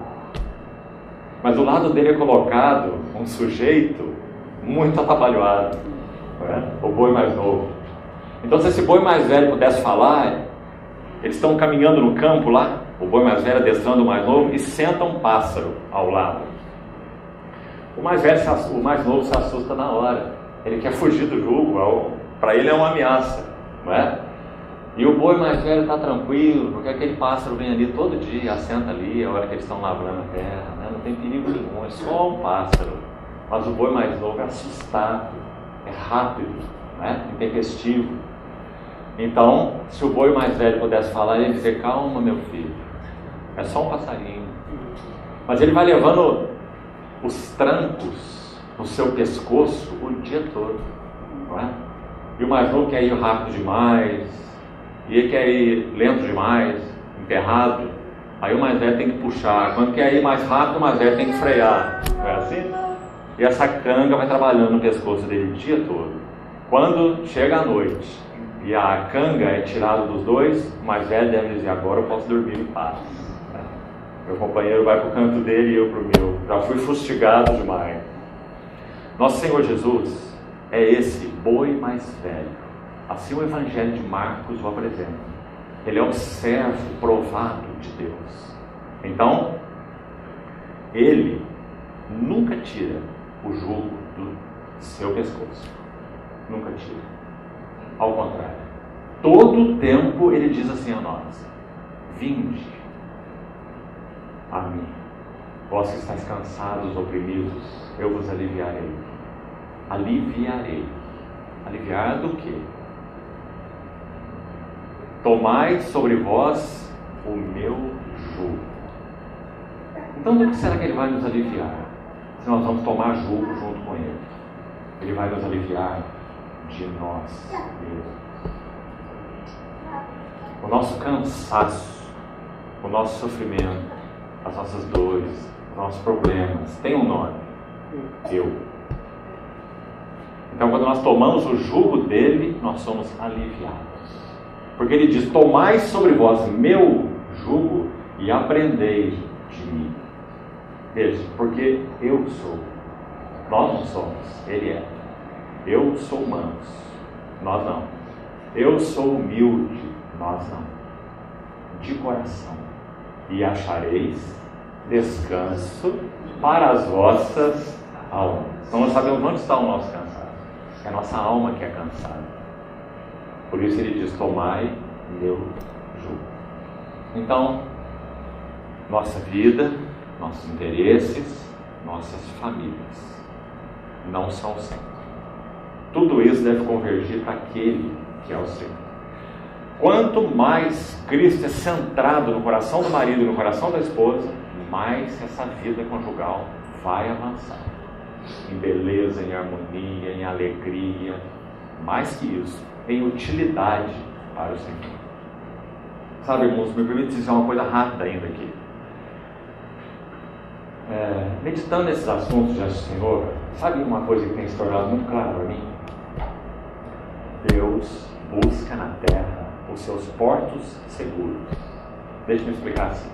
mas do lado dele é colocado um sujeito muito atabalhoado, né? O boi mais novo. Então se esse boi mais velho pudesse falar, eles estão caminhando no campo lá, o boi mais velho adestrando o mais novo, e senta um pássaro ao lado. O mais velho, o mais novo se assusta na hora. Ele quer fugir do jugo, para ele é uma ameaça, não é? E o boi mais velho está tranquilo, porque aquele pássaro vem ali todo dia, assenta ali, a hora que eles estão lavrando a terra, né? Não tem perigo nenhum, é só um pássaro. Mas o boi mais novo é assustado, é rápido, né? Intempestivo. Então, se o boi mais velho pudesse falar, ele ia dizer: calma, meu filho, é só um passarinho. Mas ele vai levando os trancos no seu pescoço o dia todo, não é? E o mais novo quer ir rápido demais, e ele quer ir lento demais, emperrado. Aí o mais velho tem que puxar. Quando quer ir mais rápido, o mais velho tem que frear. Não é assim? E essa canga vai trabalhando no pescoço dele o dia todo. Quando chega a noite e a canga é tirada dos dois, o mais velho deve dizer: agora eu posso dormir em paz. Meu companheiro vai para o canto dele e eu para o meu. Já fui fustigado demais. Nosso Senhor Jesus é esse boi mais velho. Assim o Evangelho de Marcos o apresenta. Ele é um servo provado de Deus. Então, ele nunca tira o jugo do seu pescoço. Nunca tira. Ao contrário. Todo o tempo ele diz assim a nós: vinde a mim. Vós que estáis cansados, oprimidos, eu vos aliviarei. Aliviarei. Aliviar do quê? Tomai sobre vós o meu jugo. Então do que será que ele vai nos aliviar? Se nós vamos tomar jugo junto com ele. Ele vai nos aliviar de nós mesmos. O nosso cansaço, o nosso sofrimento, as nossas dores, os nossos problemas, tem um nome: eu. Então, quando nós tomamos o jugo dele, nós somos aliviados. Porque ele diz: tomai sobre vós meu jugo e aprendei de mim. Veja, porque eu sou. Nós não somos, ele é. Eu sou manso, nós não. Eu sou humilde, nós não. De coração. E achareis descanso para as vossas almas. Então nós sabemos onde está o nosso cansaço. É a nossa alma que é cansada. Por isso ele diz: tomai meu jugo. Então, nossa vida, nossos interesses, nossas famílias não são o centro. Tudo isso deve convergir para aquele que é o Senhor. Quanto mais Cristo é centrado no coração do marido e no coração da esposa, mais essa vida conjugal vai avançar. Em beleza, em harmonia, em alegria, mais que isso, em utilidade para o Senhor. Sabe, irmãos, me permite dizer uma coisa rápida ainda aqui. Meditando nesses assuntos do Senhor, sabe uma coisa que tem se tornado muito clara para mim? Deus busca na terra os seus portos seguros. Deixa eu explicar assim.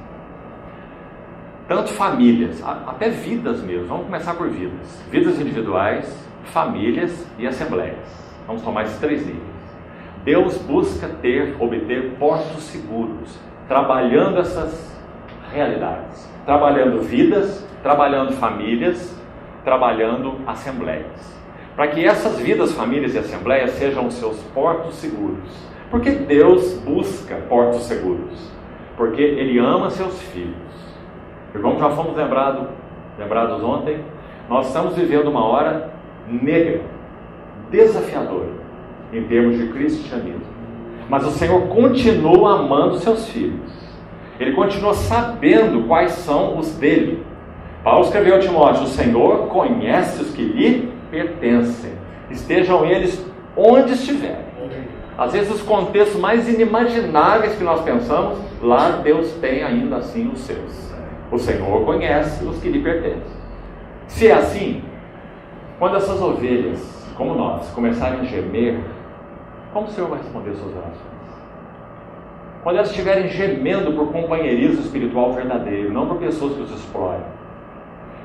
Tanto famílias, até vidas mesmo. Vamos começar por vidas. Vidas individuais, famílias e assembleias. Vamos tomar esses 3 níveis. Deus busca obter portos seguros, trabalhando essas realidades. Trabalhando vidas, trabalhando famílias, trabalhando assembleias. Para que essas vidas, famílias e assembleias sejam os seus portos seguros. Por que Deus busca portos seguros? Porque Ele ama seus filhos. E como já fomos lembrados ontem, nós estamos vivendo uma hora negra, desafiadora, em termos de cristianismo. Mas o Senhor continua amando seus filhos. Ele continua sabendo quais são os dele. Paulo escreveu a Timóteo: o Senhor conhece os que lhe pertencem, estejam eles onde estiverem. Às vezes os contextos mais inimagináveis que nós pensamos, lá Deus tem ainda assim os seus. O Senhor conhece os que lhe pertencem. Se é assim, quando essas ovelhas, como nós, começarem a gemer, como o Senhor vai responder as suas orações? Quando elas estiverem gemendo por companheirismo espiritual verdadeiro, não por pessoas que os exploram.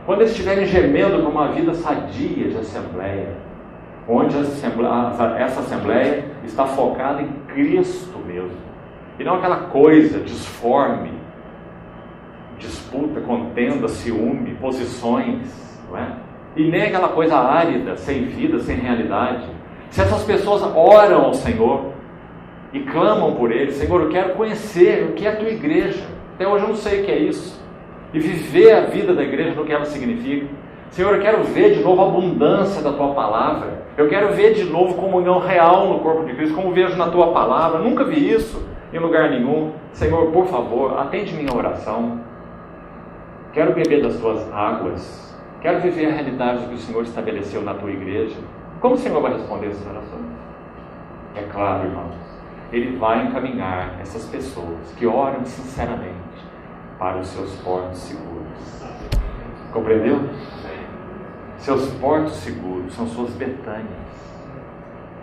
Quando eles estiverem gemendo por uma vida sadia de assembleia, onde essa assembleia está focada em Cristo mesmo, e não aquela coisa disforme, disputa, contenda, ciúme, posições, não é? E nem aquela coisa árida, sem vida, sem realidade. Se essas pessoas oram ao Senhor e clamam por Ele: Senhor, eu quero conhecer o que é a Tua igreja, até hoje eu não sei o que é isso, e viver a vida da igreja no que ela significa. Senhor, eu quero ver de novo a abundância da Tua palavra, eu quero ver de novo comunhão real no corpo de Cristo, como vejo na Tua palavra. Nunca vi isso em lugar nenhum. Senhor, por favor, atende minha oração. Quero beber das Tuas águas, quero viver a realidade que o Senhor estabeleceu na Tua igreja. Como o Senhor vai responder essas orações? É claro, irmãos, Ele vai encaminhar essas pessoas que oram sinceramente para os seus portos seguros. Compreendeu? Seus portos seguros são suas Betânias,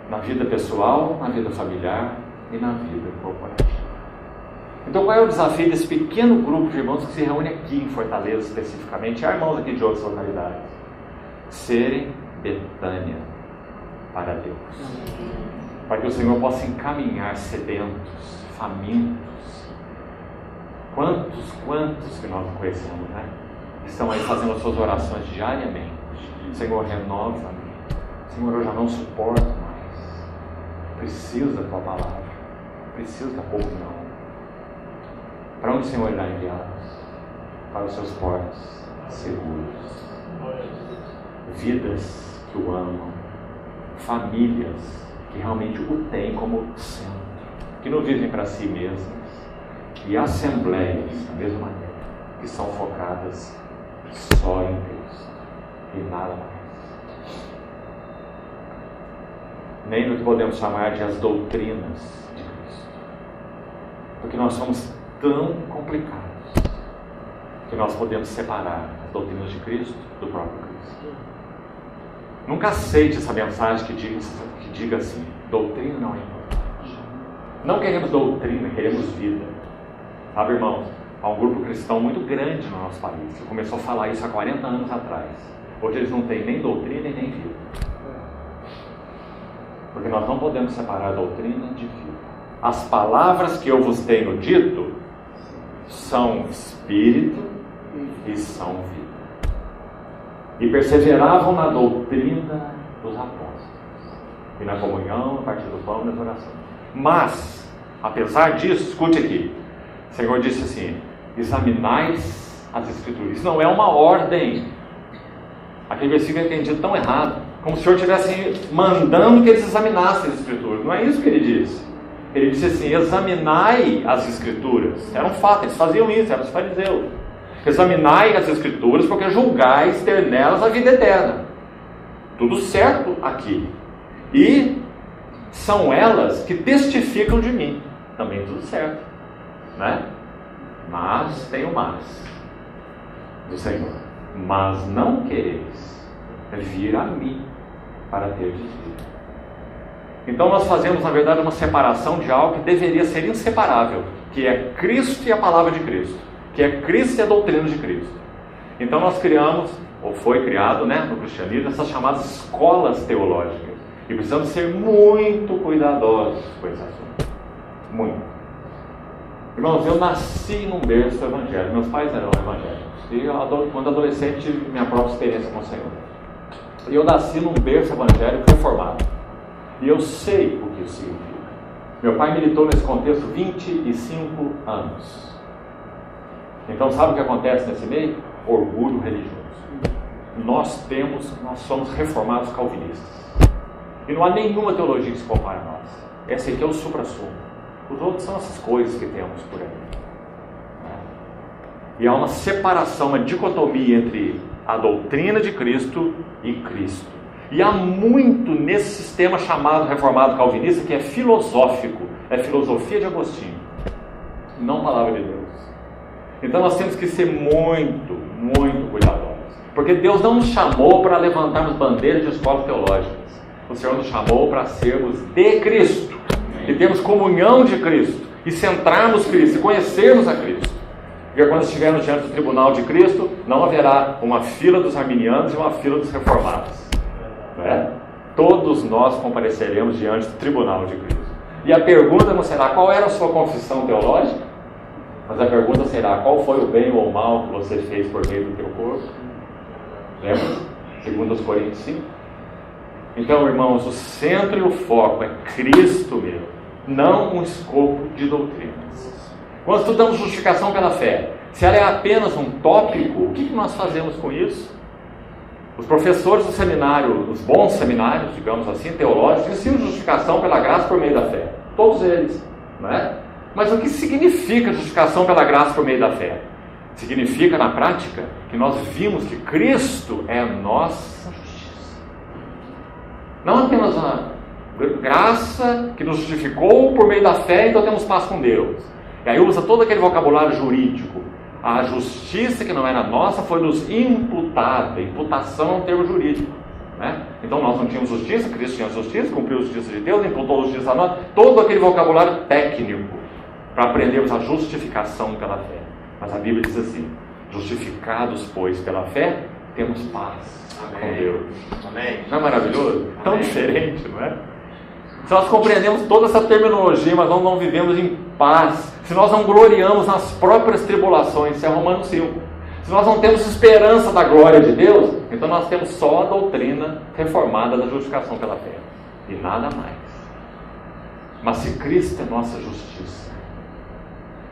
na vida pessoal, na vida familiar e na vida corporativa. Então, qual é o desafio desse pequeno grupo de irmãos que se reúne aqui em Fortaleza especificamente? Há irmãos aqui de outras localidades. Serem Betânia para Deus, para que o Senhor possa encaminhar sedentos, famintos. Quantos que nós não conhecemos, né? Estão aí fazendo as suas orações diariamente. Senhor, renova-me. Senhor, eu já não suporto mais. Preciso da Tua palavra. Preciso da comunhão. Para onde o Senhor irá enviá-los? Para os seus portos seguros. Vidas que o amam, famílias que realmente o têm como centro, que não vivem para si mesmas, e assembleias, da mesma maneira, que são focadas só em Deus e nada mais. Nem no que podemos chamar de as doutrinas de Cristo, porque nós somos tão complicados que nós podemos separar as doutrinas de Cristo do próprio Cristo. Nunca aceite essa mensagem que diga assim: doutrina não é importante. Não queremos doutrina, queremos vida. Sabe, irmãos, há um grupo cristão muito grande no nosso país que começou a falar isso há 40 anos atrás. Hoje eles não têm nem doutrina e nem vida. Porque nós não podemos separar a doutrina de vida. As palavras que eu vos tenho dito são espírito e são vida. E perseveravam na doutrina dos apóstolos, e na comunhão, no partir do pão e nas orações. Mas, apesar disso, escute aqui, o Senhor disse assim: examinais as Escrituras. Isso não é uma ordem. Aquele versículo é entendido tão errado, como se o Senhor estivesse mandando que eles examinassem as Escrituras. Não é isso que ele disse. Ele disse assim: examinai as Escrituras. Era um fato, eles faziam isso, eram os fariseus. Examinai as Escrituras, porque julgais ter nelas a vida eterna. Tudo certo aqui. E são elas que testificam de mim. Também tudo certo, né? Mas tem o mas do Senhor: mas não quereis vir a mim para ter vida. Então nós fazemos, na verdade, uma separação de algo que deveria ser inseparável, que é Cristo e a palavra de Cristo, que é Cristo e a doutrina de Cristo. Então nós criamos, ou foi criado, né, no cristianismo, essas chamadas escolas teológicas. E precisamos ser muito cuidadosos com esse assunto. Muito. Irmãos, eu nasci num berço evangélico. Meus pais eram evangélicos. E eu, quando adolescente, tive minha própria experiência com o Senhor. E eu nasci num berço evangélico reformado. E eu sei o que isso significa. Meu pai militou nesse contexto 25 anos. Então sabe o que acontece nesse meio? Orgulho religioso. Nós somos reformados calvinistas. E não há nenhuma teologia que se compare a nós. Esse aqui é o supra-sumo. Os outros são essas coisas que temos por aí. E há uma separação, uma dicotomia entre a doutrina de Cristo e Cristo. E há muito nesse sistema chamado reformado calvinista que é filosófico, é filosofia de Agostinho, não palavra de Deus. Então nós temos que ser muito, muito cuidadosos, porque Deus não nos chamou para levantarmos bandeiras de escolas teológicas. O Senhor nos chamou para sermos de Cristo, e termos comunhão de Cristo, e centrarmos Cristo, e conhecermos a Cristo. Porque quando estivermos diante do tribunal de Cristo, não haverá uma fila dos arminianos e uma fila dos reformados. Não é? Todos nós compareceremos diante do tribunal de Cristo. E a pergunta não será qual era a sua confissão teológica, mas a pergunta será qual foi o bem ou o mal que você fez por meio do teu corpo. Lembra? Segundo os Coríntios 5. Então, irmãos, o centro e o foco é Cristo mesmo, não um escopo de doutrinas. Quando estudamos justificação pela fé, se ela é apenas um tópico, o que nós fazemos com isso? Os professores do seminário, os bons seminários, digamos assim, teológicos, ensinam justificação pela graça por meio da fé. Todos eles, não é? Mas o que significa justificação pela graça por meio da fé? Significa, na prática, que nós vimos que Cristo é a nossa justiça. Não apenas uma graça que nos justificou por meio da fé, então temos paz com Deus. E aí usa todo aquele vocabulário jurídico. A justiça que não era nossa foi nos imputada. Imputação é um termo jurídico, né? Então nós não tínhamos justiça, Cristo tinha justiça, cumpriu a justiça de Deus, imputou a justiça a nós. Todo aquele vocabulário técnico para aprendermos a justificação pela fé. Mas a Bíblia diz assim: justificados, pois, pela fé, temos paz com Deus. Amém. Não é maravilhoso? Tão diferente, não é? Se nós compreendemos toda essa terminologia, mas nós não vivemos em paz, se nós não gloriamos nas próprias tribulações, isso é Romanos 5. Se nós não temos esperança da glória de Deus, então nós temos só a doutrina reformada da justificação pela fé, e nada mais. Mas se Cristo é nossa justiça,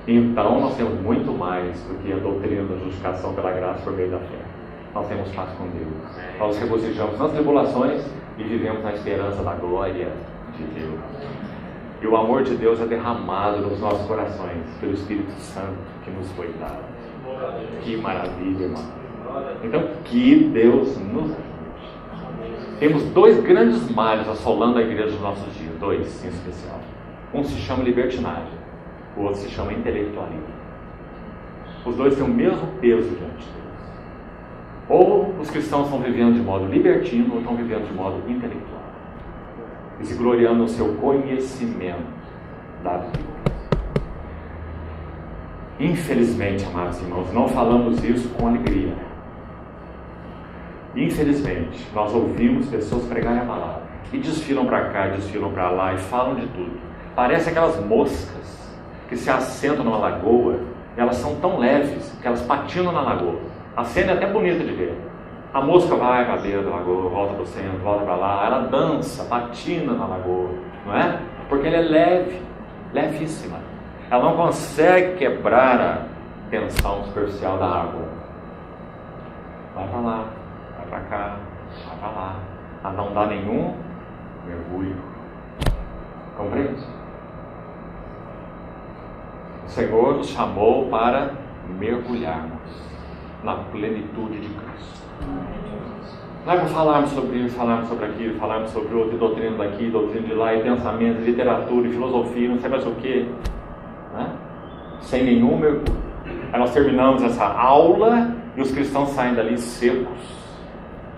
Então nós temos muito mais do que a doutrina da justificação pela graça por meio da fé. Nós temos paz com Deus. Nós nos regozijamos nas tribulações e vivemos na esperança da glória de Deus. E o amor de Deus é derramado nos nossos corações pelo Espírito Santo que nos foi dado. Que maravilha, irmão. Então, que Deus nos ajude. Temos dois grandes males assolando a igreja dos nossos dias. Dois, em especial. Um se chama libertinagem, o outro se chama intelectualismo. Os dois têm o mesmo peso diante de Deus. Ou os cristãos estão vivendo de modo libertino ou estão vivendo de modo intelectual. E se gloriando no seu conhecimento da vida. Infelizmente, amados irmãos, não falamos isso com alegria. Infelizmente, nós ouvimos pessoas pregarem a palavra e desfilam para cá, desfilam para lá e falam de tudo. Parece aquelas moscas que se assentam numa lagoa, e elas são tão leves que elas patinam na lagoa. A cena é até bonita de ver. A mosca vai para a beira da lagoa, volta para o centro, volta para lá, ela dança, patina na lagoa, não é? Porque ela é leve, levíssima. Ela não consegue quebrar a tensão superficial da água. Vai para lá, vai para cá, vai para lá. Ela não dá nenhum mergulho. Compreende? O Senhor nos chamou para mergulharmos na plenitude de Cristo. Não é para falarmos sobre isso, falarmos sobre aquilo, falarmos sobre outro, doutrina daqui, doutrina de lá, e pensamento, literatura, e filosofia, não sei mais o que, né? Sem nenhum mergulho. Aí nós terminamos essa aula e os cristãos saem dali secos,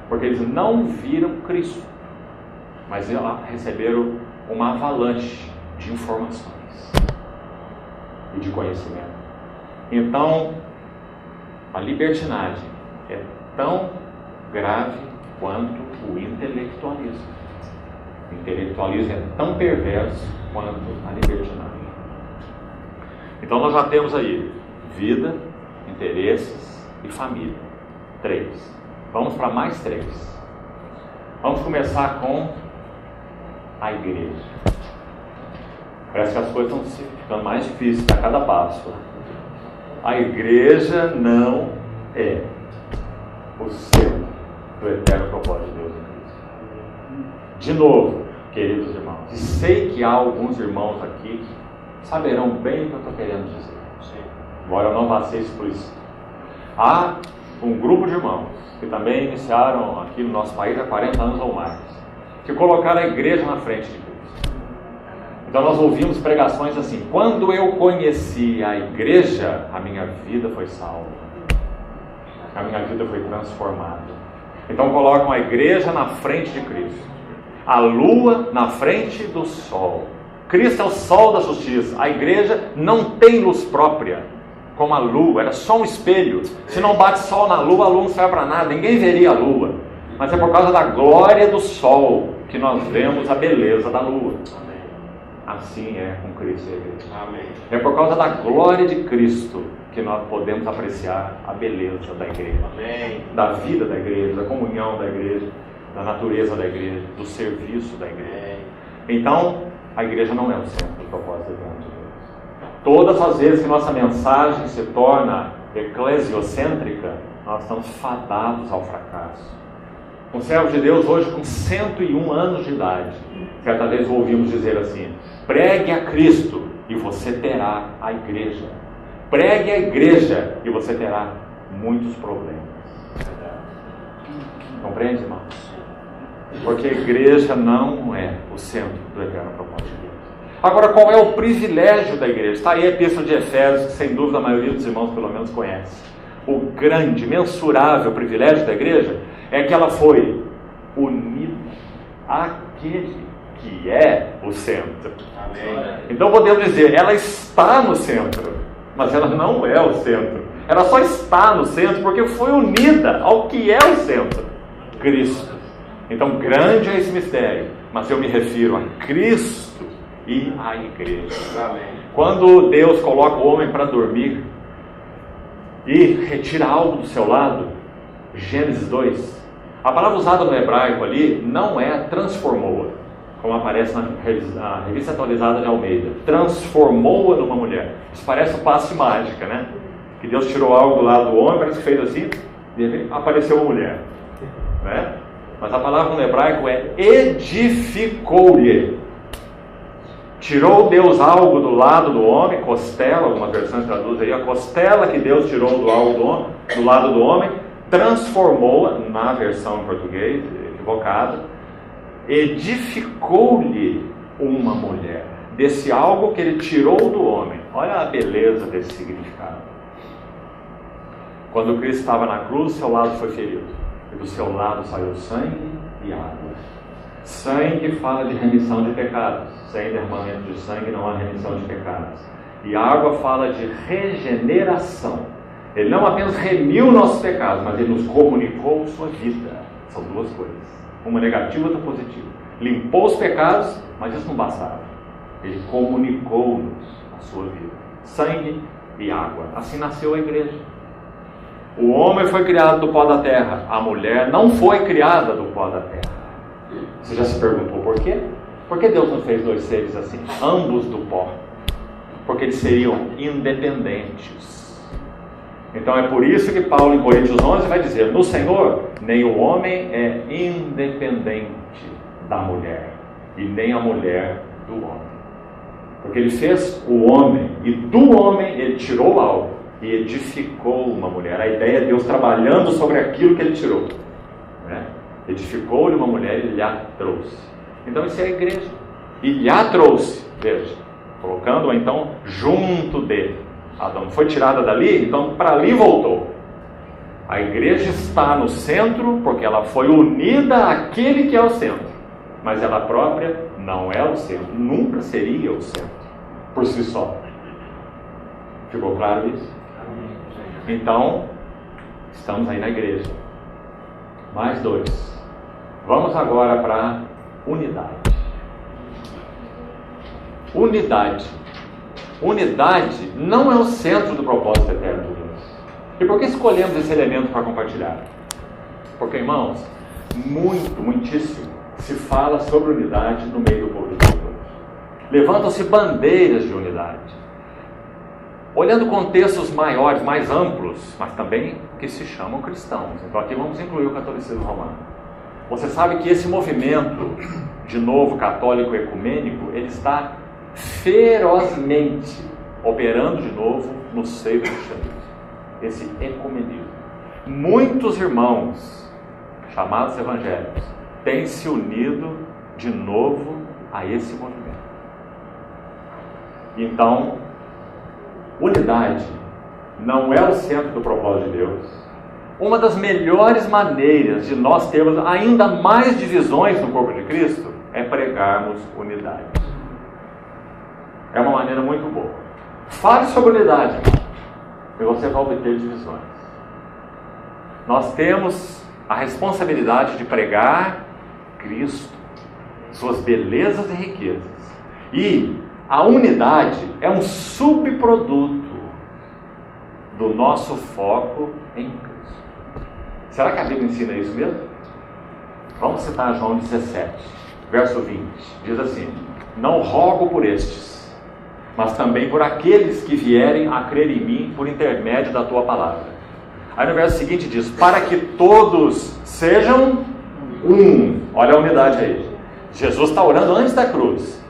porque eles não viram Cristo, mas receberam uma avalanche de informações e de conhecimento. Então, a libertinagem é tão grave quanto o intelectualismo. O intelectualismo é tão perverso quanto a libertinagem. Então nós já temos aí vida, interesses e família. 3. Vamos para mais 3. Vamos começar com a igreja. Parece que as coisas estão ficando mais difíceis a cada passo. A igreja não é o centro do eterno propósito de Deus em Cristo. De novo, queridos irmãos, e sei que há alguns irmãos aqui que saberão bem o que eu estou querendo dizer. Embora eu não vá ser explícito. Há um grupo de irmãos que também iniciaram aqui no nosso país há 40 anos ou mais, que colocaram a igreja na frente de Cristo. Então nós ouvimos pregações assim: quando eu conheci a igreja, a minha vida foi salva, a minha vida foi transformada. Então colocam a igreja na frente de Cristo, a lua na frente do sol. Cristo é o sol da justiça. A igreja não tem luz própria, como a lua, era só um espelho. Se não bate sol na lua, a lua não serve para nada, ninguém veria a lua. Mas é por causa da glória do sol que nós vemos a beleza da lua. Assim é com Cristo e a igreja. Amém. É por causa da glória de Cristo que nós podemos apreciar a beleza da igreja. Amém. Da vida da igreja, da comunhão da igreja, da natureza da igreja, do serviço da igreja. Amém. Então, a igreja não é o centro do propósito de Deus. Todas as vezes que nossa mensagem se torna eclesiocêntrica, nós estamos fadados ao fracasso. Um servo de Deus hoje com 101 anos de idade, certa vez ouvimos dizer assim: pregue a Cristo e você terá a igreja. Pregue a igreja e você terá muitos problemas. Compreende, irmãos? Porque a igreja não é o centro do eterno propósito de Deus. Agora, qual é o privilégio da igreja? Está aí a epístola de Efésios, que sem dúvida a maioria dos irmãos pelo menos conhece. O grande, mensurável privilégio da igreja é que ela foi unida àquele que é o centro. Amém. Então podemos dizer, ela está no centro, mas ela não é o centro. Ela só está no centro porque foi unida ao que é o centro, Cristo. Então grande é esse mistério, mas eu me refiro a Cristo e à igreja. Amém. Quando Deus coloca o homem para dormir e retira algo do seu lado, Gênesis 2, a palavra usada no hebraico ali não é transformou-a, como aparece na Revista Atualizada de Almeida, transformou-a numa mulher. Isso parece um passe de mágica, né? Que Deus tirou algo do lado do homem, parece que fez assim, de repente apareceu uma mulher, né? Mas a palavra no hebraico é edificou-lhe. Tirou Deus algo do lado do homem, costela, algumas versões traduzem aí, a costela que Deus tirou do lado do homem, transformou-a, na versão em português, equivocada, edificou-lhe uma mulher, desse algo que ele tirou do homem. Olha a beleza desse significado. Quando Cristo estava na cruz, seu lado foi ferido, e do seu lado saiu sangue e água. Sangue fala de remissão de pecados. Sem derramamento de sangue não há remissão de pecados. E a água fala de regeneração. Ele não apenas remiu nossos pecados, mas ele nos comunicou sua vida. São duas coisas. Uma negativa e outra positiva. Limpou os pecados, mas isso não bastava. Ele comunicou-nos a sua vida. Sangue e água. Assim nasceu a igreja. O homem foi criado do pó da terra. A mulher não foi criada do pó da terra. Você já se perguntou por quê? Por que Deus não fez dois seres assim, ambos do pó? Porque eles seriam independentes. Então é por isso que Paulo em Coríntios 11 vai dizer: no Senhor, nem o homem é independente da mulher, e nem a mulher do homem. Porque ele fez o homem, e do homem ele tirou algo, e edificou uma mulher. A ideia é Deus trabalhando sobre aquilo que ele tirou, né? Edificou-lhe uma mulher e lhe a trouxe. Então isso é a igreja. E lhe a trouxe, veja, colocando-a então junto dele. Adão foi tirada dali, então para ali voltou. A igreja está no centro porque ela foi unida àquele que é o centro. Mas ela própria não é o centro, nunca seria o centro, por si só. Ficou claro isso? Então, estamos aí na igreja. Mais dois. Vamos agora para a unidade. Unidade não é o centro do propósito eterno de Deus. E por que escolhemos esse elemento para compartilhar? Porque, irmãos, muitíssimo se fala sobre unidade no meio do povo de Deus. Levantam-se bandeiras de unidade. Olhando contextos maiores, mais amplos, mas também que se chamam cristãos. Então aqui vamos incluir o catolicismo romano. Você sabe que esse movimento, de novo, católico ecumênico, ele está ferozmente operando de novo no seio do cristianismo. Esse ecumenismo. Muitos irmãos, chamados evangélicos, têm se unido de novo a esse movimento. Então, unidade não é o centro do propósito de Deus. Uma das melhores maneiras de nós termos ainda mais divisões no corpo de Cristo é pregarmos unidade. É uma maneira muito boa. Fale sobre unidade e você vai obter divisões. Nós temos a responsabilidade de pregar Cristo, suas belezas e riquezas. E a unidade é um subproduto do nosso foco em Cristo. Será que a Bíblia ensina isso mesmo? Vamos citar João 17, verso 20. Diz assim: não rogo por estes, mas também por aqueles que vierem a crer em mim por intermédio da tua palavra. Aí no verso seguinte diz: para que todos sejam um. Olha a unidade aí. Jesus está orando antes da cruz.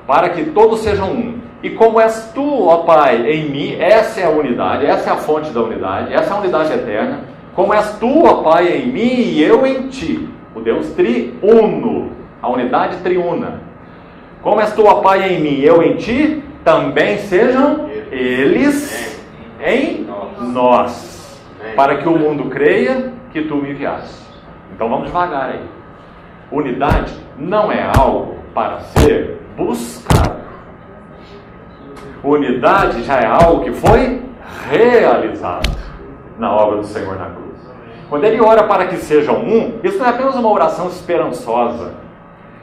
Para que todos sejam um. E como és tu, ó Pai, em mim, essa é a unidade, essa é a fonte da unidade, essa é a unidade eterna. Como és tu, ó Pai, em mim e eu em ti, o Deus triuno, a unidade triuna. Como és tu, ó Pai, em mim e eu em ti, também sejam eles em nós, para que o mundo creia que tu me enviaste. Então vamos devagar aí. Unidade não é algo para ser buscado. Unidade já é algo que foi realizado na obra do Senhor na cruz. Quando ele ora para que sejam um, isso não é apenas uma oração esperançosa.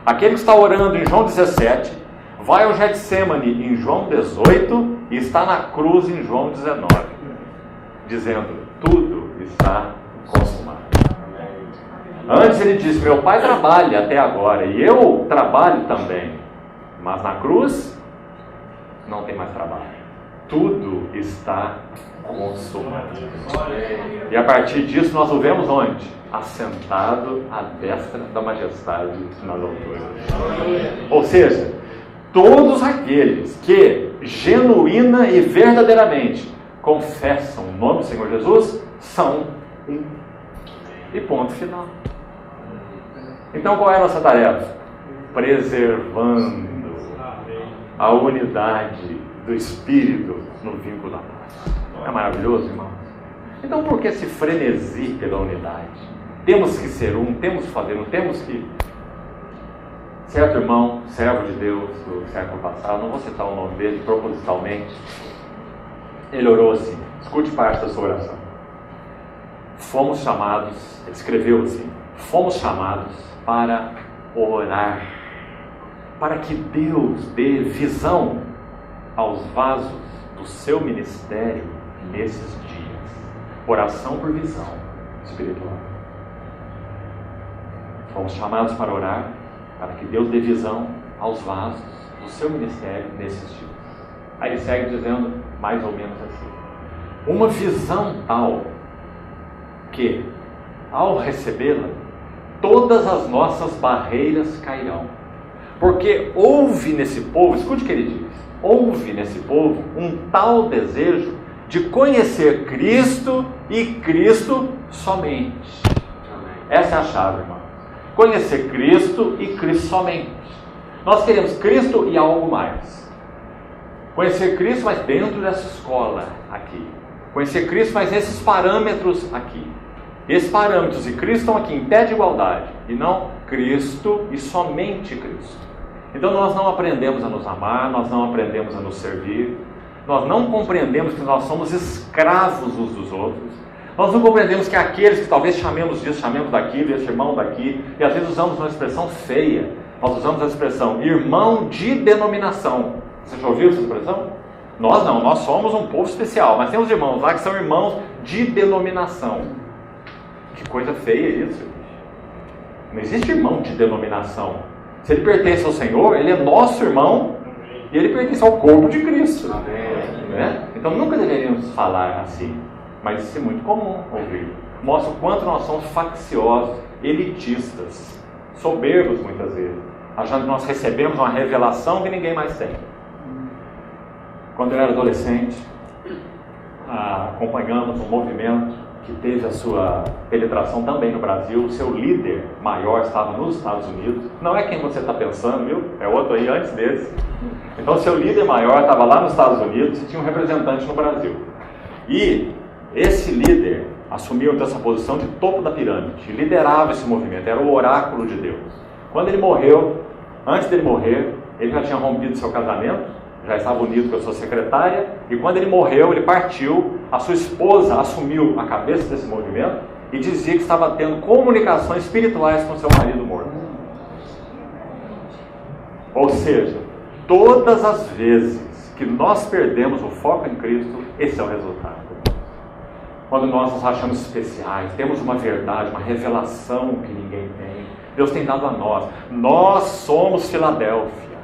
Aquele que está orando em João 17, vai ao Getsemane em João 18 e está na cruz em João 19, dizendo: tudo está consumado. Antes ele disse: meu pai trabalha até agora e eu trabalho também. Mas na cruz não tem mais trabalho. Tudo está consumado. E a partir disso nós o vemos onde? Assentado à destra da majestade nas alturas. Ou seja, todos aqueles que genuína e verdadeiramente confessam o nome do Senhor Jesus são um. E ponto final. Então qual é a nossa tarefa? Preservando a unidade do Espírito no vínculo da paz. Não é maravilhoso, irmão? Então por que esse frenesi pela unidade? Temos que ser um, temos que fazer um, temos que... Certo irmão, servo de Deus do século passado, não vou citar o nome dele propositalmente, ele orou assim, escute parte da sua oração. Fomos chamados, ele escreveu assim, fomos chamados para orar, para que Deus dê visão aos vasos do seu ministério nesses dias. Oração por visão espiritual. Fomos chamados para orar, para que Deus dê visão aos vasos do seu ministério nesses dias. Aí ele segue dizendo mais ou menos assim: uma visão tal que, ao recebê-la, todas as nossas barreiras cairão. Porque houve nesse povo, escute o que ele diz, houve nesse povo um tal desejo de conhecer Cristo e Cristo somente. Essa é a chave, irmão. Conhecer Cristo e Cristo somente. Nós queremos Cristo e algo mais. Conhecer Cristo, mas dentro dessa escola aqui. Conhecer Cristo, mas nesses parâmetros aqui. Esses parâmetros e Cristo estão aqui em pé de igualdade, e não Cristo e somente Cristo. Então nós não aprendemos a nos amar, nós não aprendemos a nos servir, nós não compreendemos que nós somos escravos uns dos outros, nós não compreendemos que aqueles que talvez chamemos disso, chamemos daquilo, esse irmão daqui, e às vezes usamos uma expressão feia, nós usamos a expressão irmão de denominação. Você já ouviu essa expressão? Nós não, nós somos um povo especial, mas temos irmãos lá que são irmãos de denominação. Que coisa feia isso. Não existe irmão de denominação. Se ele pertence ao Senhor, ele é nosso irmão e ele pertence ao corpo de Cristo. Né? Então nunca deveríamos falar assim, mas isso é muito comum ouvir. Mostra o quanto nós somos facciosos, elitistas, soberbos muitas vezes, achando que nós recebemos uma revelação que ninguém mais tem. Quando eu era adolescente, acompanhamos um movimento que teve a sua penetração também no Brasil. O seu líder maior estava nos Estados Unidos. Não é quem você está pensando, viu? É outro aí antes desse. Então, o seu líder maior estava lá nos Estados Unidos e tinha um representante no Brasil. E esse líder assumiu então essa posição de topo da pirâmide, liderava esse movimento, era o oráculo de Deus. Quando ele morreu, antes dele morrer, ele já tinha rompido seu casamento, já estava unido com a sua secretária, e quando ele morreu, ele partiu, a sua esposa assumiu a cabeça desse movimento e dizia que estava tendo comunicações espirituais com seu marido morto. Ou seja, todas as vezes que nós perdemos o foco em Cristo, esse é o resultado. Quando nós nos achamos especiais, temos uma verdade, uma revelação que ninguém tem, Deus tem dado a nós somos Filadélfia.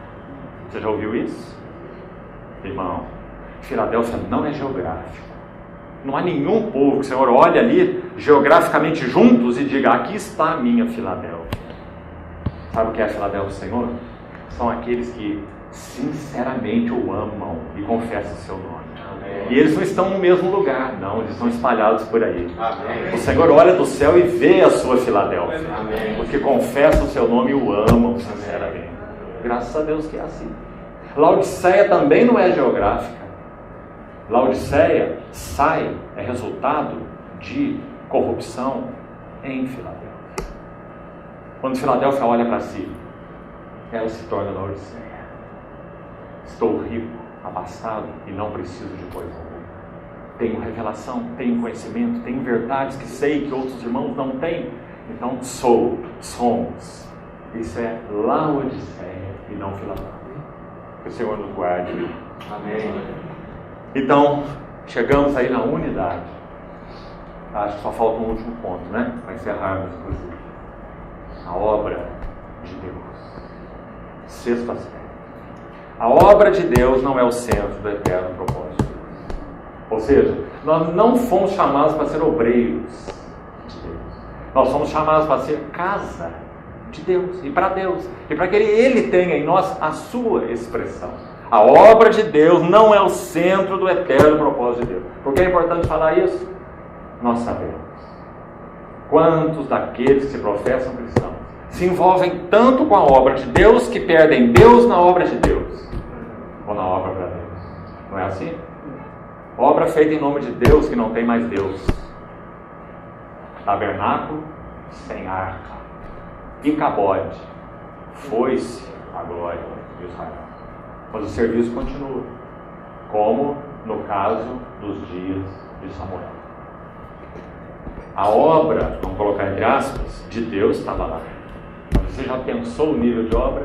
Você já ouviu isso? Irmão, Filadélfia não é geográfico. Não há nenhum povo que o Senhor olhe ali geograficamente juntos e diga: aqui está a minha Filadélfia. Sabe o que é a Filadélfia do Senhor? São aqueles que sinceramente o amam e confessam o seu nome. Amém. E eles não estão no mesmo lugar, não, eles estão espalhados por aí. Amém. O Senhor olha do céu e vê a sua Filadélfia. Amém. Os que confessam o seu nome e o amam sinceramente. Graças a Deus que é assim. Laodiceia também não é geográfica. Laodiceia é resultado de corrupção em Filadélfia. Quando Filadélfia olha para si, ela se torna Laodiceia. Estou rico, abastado e não preciso de coisa alguma. Tenho revelação, tenho conhecimento, tenho verdades que sei que outros irmãos não têm. Então somos. Isso é Laodiceia e não Filadélfia. Que o Senhor nos guarde. Amém. Então, chegamos aí na unidade. Acho que só falta um último ponto, né? Para encerrarmos, inclusive. a obra de Deus. Sexto aspecto. A obra de Deus não é o centro do eterno propósito de Deus. Ou seja, nós não fomos chamados para ser obreiros de Deus. Nós somos chamados para ser casa de Deus e para Deus. E para que Ele tenha em nós a sua expressão. A obra de Deus não é o centro do eterno propósito de Deus. Por que é importante falar isso? Nós sabemos. Quantos daqueles que se professam cristãos se envolvem tanto com a obra de Deus que perdem Deus na obra de Deus? Ou na obra para Deus? Não é assim? Obra feita em nome de Deus que não tem mais Deus. Tabernáculo sem arca. Icabode. Foi-se a glória de Israel. Mas o serviço continua. Como no caso dos dias de Samuel. A obra, vamos colocar entre aspas, de Deus estava lá. Você já pensou o nível de obra?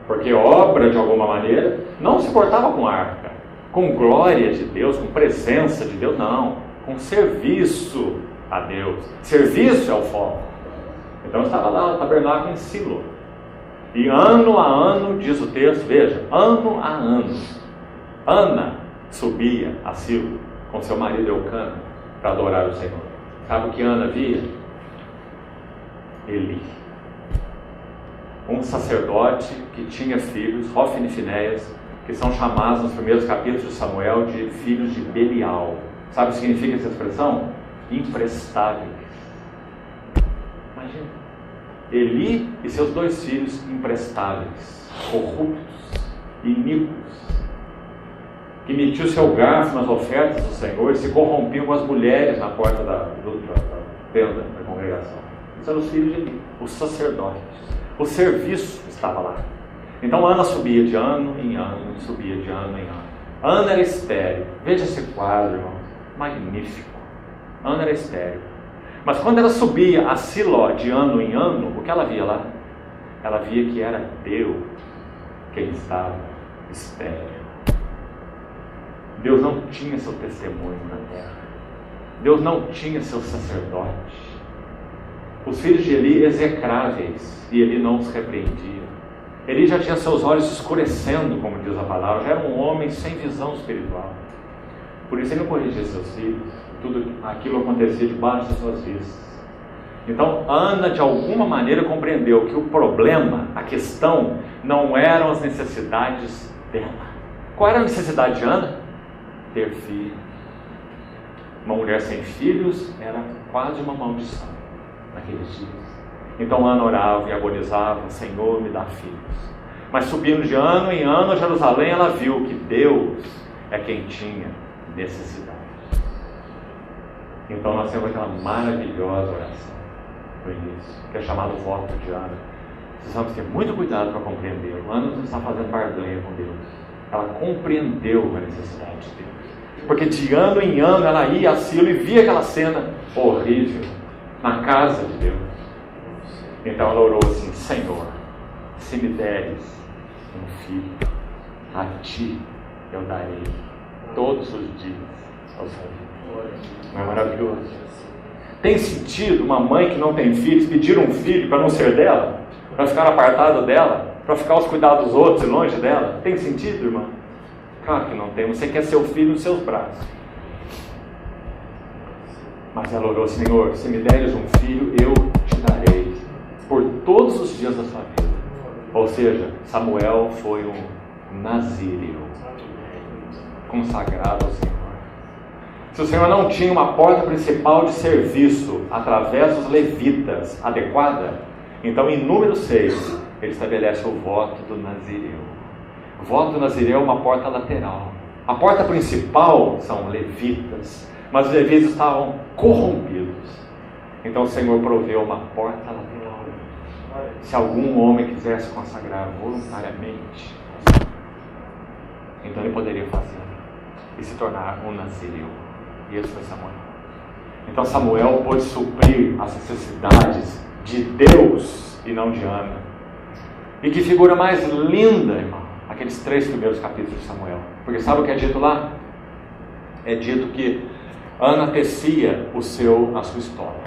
Porque obra, de alguma maneira, não se portava com arca, com glória de Deus, com presença de Deus, não. Com serviço a Deus. Serviço é o foco. Então estava lá o tabernáculo em Silo. E ano a ano, diz o texto, veja, ano a ano, Ana subia a Silo com seu marido Eucana para adorar o Senhor. Sabe o que Ana via? Eli. Um sacerdote que tinha filhos, Hofni e Finéias, que são chamados nos primeiros capítulos de Samuel de filhos de Belial. Sabe o que significa essa expressão? Imprestáveis. Imagina. Eli e seus 2 filhos imprestáveis, corruptos, iníquos, que metiam seu garfo nas ofertas do Senhor e se corrompiam com as mulheres na porta da tenda da congregação. Esses eram os filhos de Eli, os sacerdotes. O serviço estava lá. Então Ana subia de ano em ano, subia de ano em ano. Ana era estéril. Veja esse quadro, irmão. Magnífico. Ana era estéril. Mas quando ela subia a Siló de ano em ano, o que ela via lá? Ela via que era Deus quem estava estéril. Deus não tinha seu testemunho na terra. Deus não tinha seu sacerdote. Os filhos de Eli execráveis, e Eli não os repreendia. Eli já tinha seus olhos escurecendo, como diz a palavra, já era um homem sem visão espiritual. Por isso ele não corrigia seus filhos, tudo aquilo acontecia debaixo das suas vistas. Então Ana de alguma maneira compreendeu que o problema, a questão, não eram as necessidades dela. Qual era a necessidade de Ana? Ter filho. Uma mulher sem filhos era quase uma maldição naqueles dias. Então Ana orava e agonizava: Senhor, me dá filhos. Mas subindo de ano em ano a Jerusalém, ela viu que Deus é quem tinha necessidade. Então nós temos aquela maravilhosa oração no início, que é chamado voto de Ana. Precisamos ter muito cuidado para compreendê-lo. Ana não está fazendo barganha com Deus. Ela compreendeu a necessidade de Deus. Porque de ano em ano ela ia a Silo e via aquela cena horrível na casa de Deus. Então ela orou assim: Senhor, se me deres um filho, a ti eu darei todos os dias ao seu filho. Não é maravilhoso? Tem sentido uma mãe que não tem filhos pedir um filho para não ser dela? Para ficar apartado dela? Para ficar aos cuidados dos outros e longe dela? Tem sentido, irmã? Claro que não tem. Você quer seu filho nos seus braços. Mas ela orou: Senhor, se me deres um filho, eu te darei por todos os dias da sua vida. Ou seja, Samuel foi um nazíreo, consagrado ao Senhor. Se o Senhor não tinha uma porta principal de serviço através dos levitas adequada, então em número 6 ele estabelece o voto do nazireu. O voto do nazireu é uma porta lateral. A porta principal são levitas, mas os levitas estavam corrompidos. Então o Senhor proveu uma porta lateral. Se algum homem quisesse consagrar voluntariamente, então ele poderia fazer e se tornar um nazireu. E esse foi Samuel. Então Samuel pôde suprir as necessidades de Deus e não de Ana. E que figura mais linda, irmão, aqueles 3 primeiros capítulos de Samuel. Porque sabe o que é dito lá? É dito que Ana tecia a sua estola,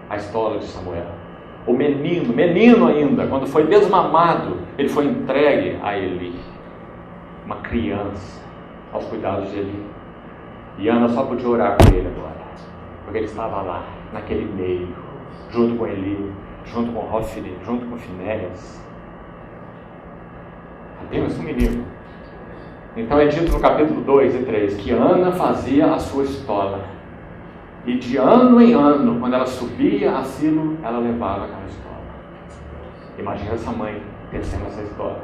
a estola de Samuel. O menino ainda, quando foi desmamado, ele foi entregue a Eli, uma criança, aos cuidados de Eli. E Ana só podia orar por ele agora, porque ele estava lá, naquele meio, junto com Eli, junto com Hofni, junto com Finéias. Apenas um menino. Então é dito no capítulo 2 e 3 que Ana fazia a sua estola. E de ano em ano, quando ela subia a Silo, ela levava aquela estola. Imagina essa mãe descendo essa estola.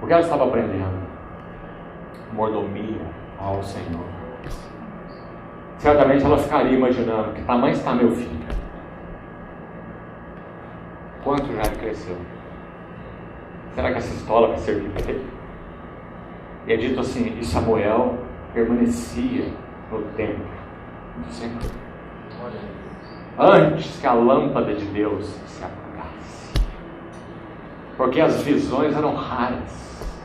O que ela estava aprendendo? Mordomia ao Senhor. Certamente ela ficaria imaginando: que tamanho está meu filho? Quanto já ele cresceu? Será que essa estola vai servir para ele? E é dito assim: e Samuel permanecia no templo do Senhor, antes que a lâmpada de Deus se apagasse, porque as visões eram raras,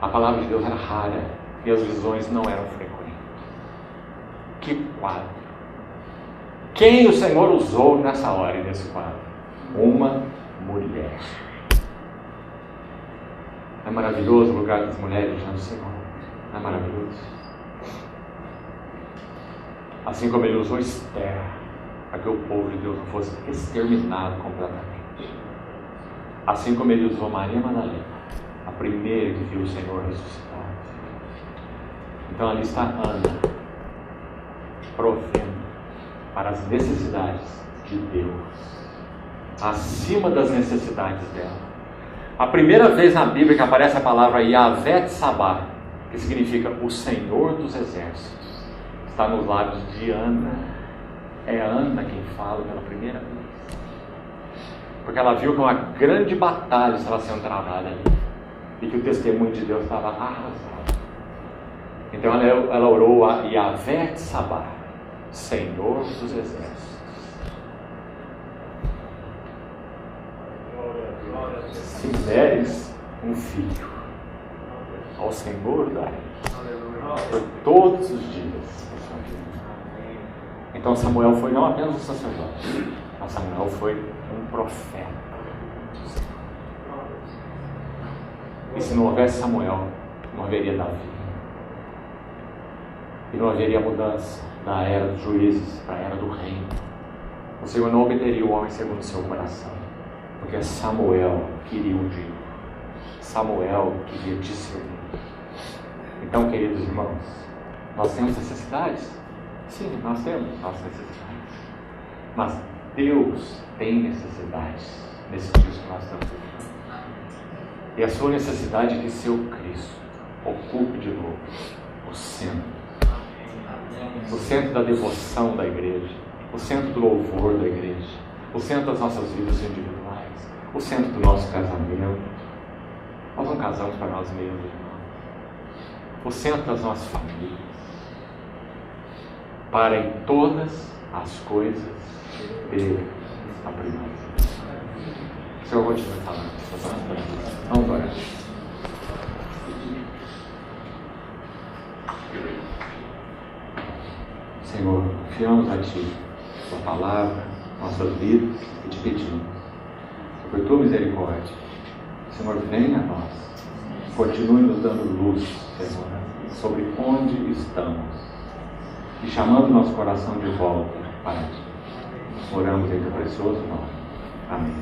a palavra de Deus era rara e as visões não eram frequentes. Que quadro! Quem o Senhor usou nessa hora e nesse quadro? Uma mulher. É maravilhoso o lugar das mulheres diante do Senhor. É maravilhoso. Assim como ele usou Esther, para que o povo de Deus não fosse exterminado completamente. Assim como ele usou Maria Madalena, a primeira que viu o Senhor ressuscitado. Então ali está Ana, provendo para as necessidades de Deus, acima das necessidades dela. A primeira vez na Bíblia que aparece a palavra Yahvé Tsabá, que significa o Senhor dos Exércitos, está nos lábios de Ana. É Ana quem fala pela primeira vez, porque ela viu que uma grande batalha estava sendo travada ali e que o testemunho de Deus estava arrasado. Então ela orou a Yahvé Tsabá, Senhor dos Exércitos. Se deres um filho ao Senhor darei por todos os dias da sua vida. Então Samuel foi não apenas um sacerdote, mas Samuel foi um profeta. E se não houvesse Samuel, não haveria Davi. E não haveria mudança da era dos juízes para a era do reino. O Senhor não obteria o homem segundo o seu coração, porque Samuel queria ungir. Samuel queria discernir. Então, queridos irmãos, nós temos necessidades? Sim, nós temos nossas necessidades. Mas Deus tem necessidades nesse dia que nós estamos vivendo. E a sua necessidade é que seu Cristo ocupe de novo o centro da devoção da igreja, o centro do louvor da igreja, o centro das nossas vidas individuais, o centro do nosso casamento. Nós não casamos para nós mesmos, irmãos. O centro das nossas famílias, para em todas as coisas ter a primazia. O Senhor continua falando. Vamos orar. Senhor, confiamos a Ti, Tua palavra, nossas vidas, e te pedimos, por Tua misericórdia, Senhor, venha a nós, continue nos dando luz, Senhor, sobre onde estamos, e chamando nosso coração de volta para Ti. Oramos em Teu precioso nome. Amém.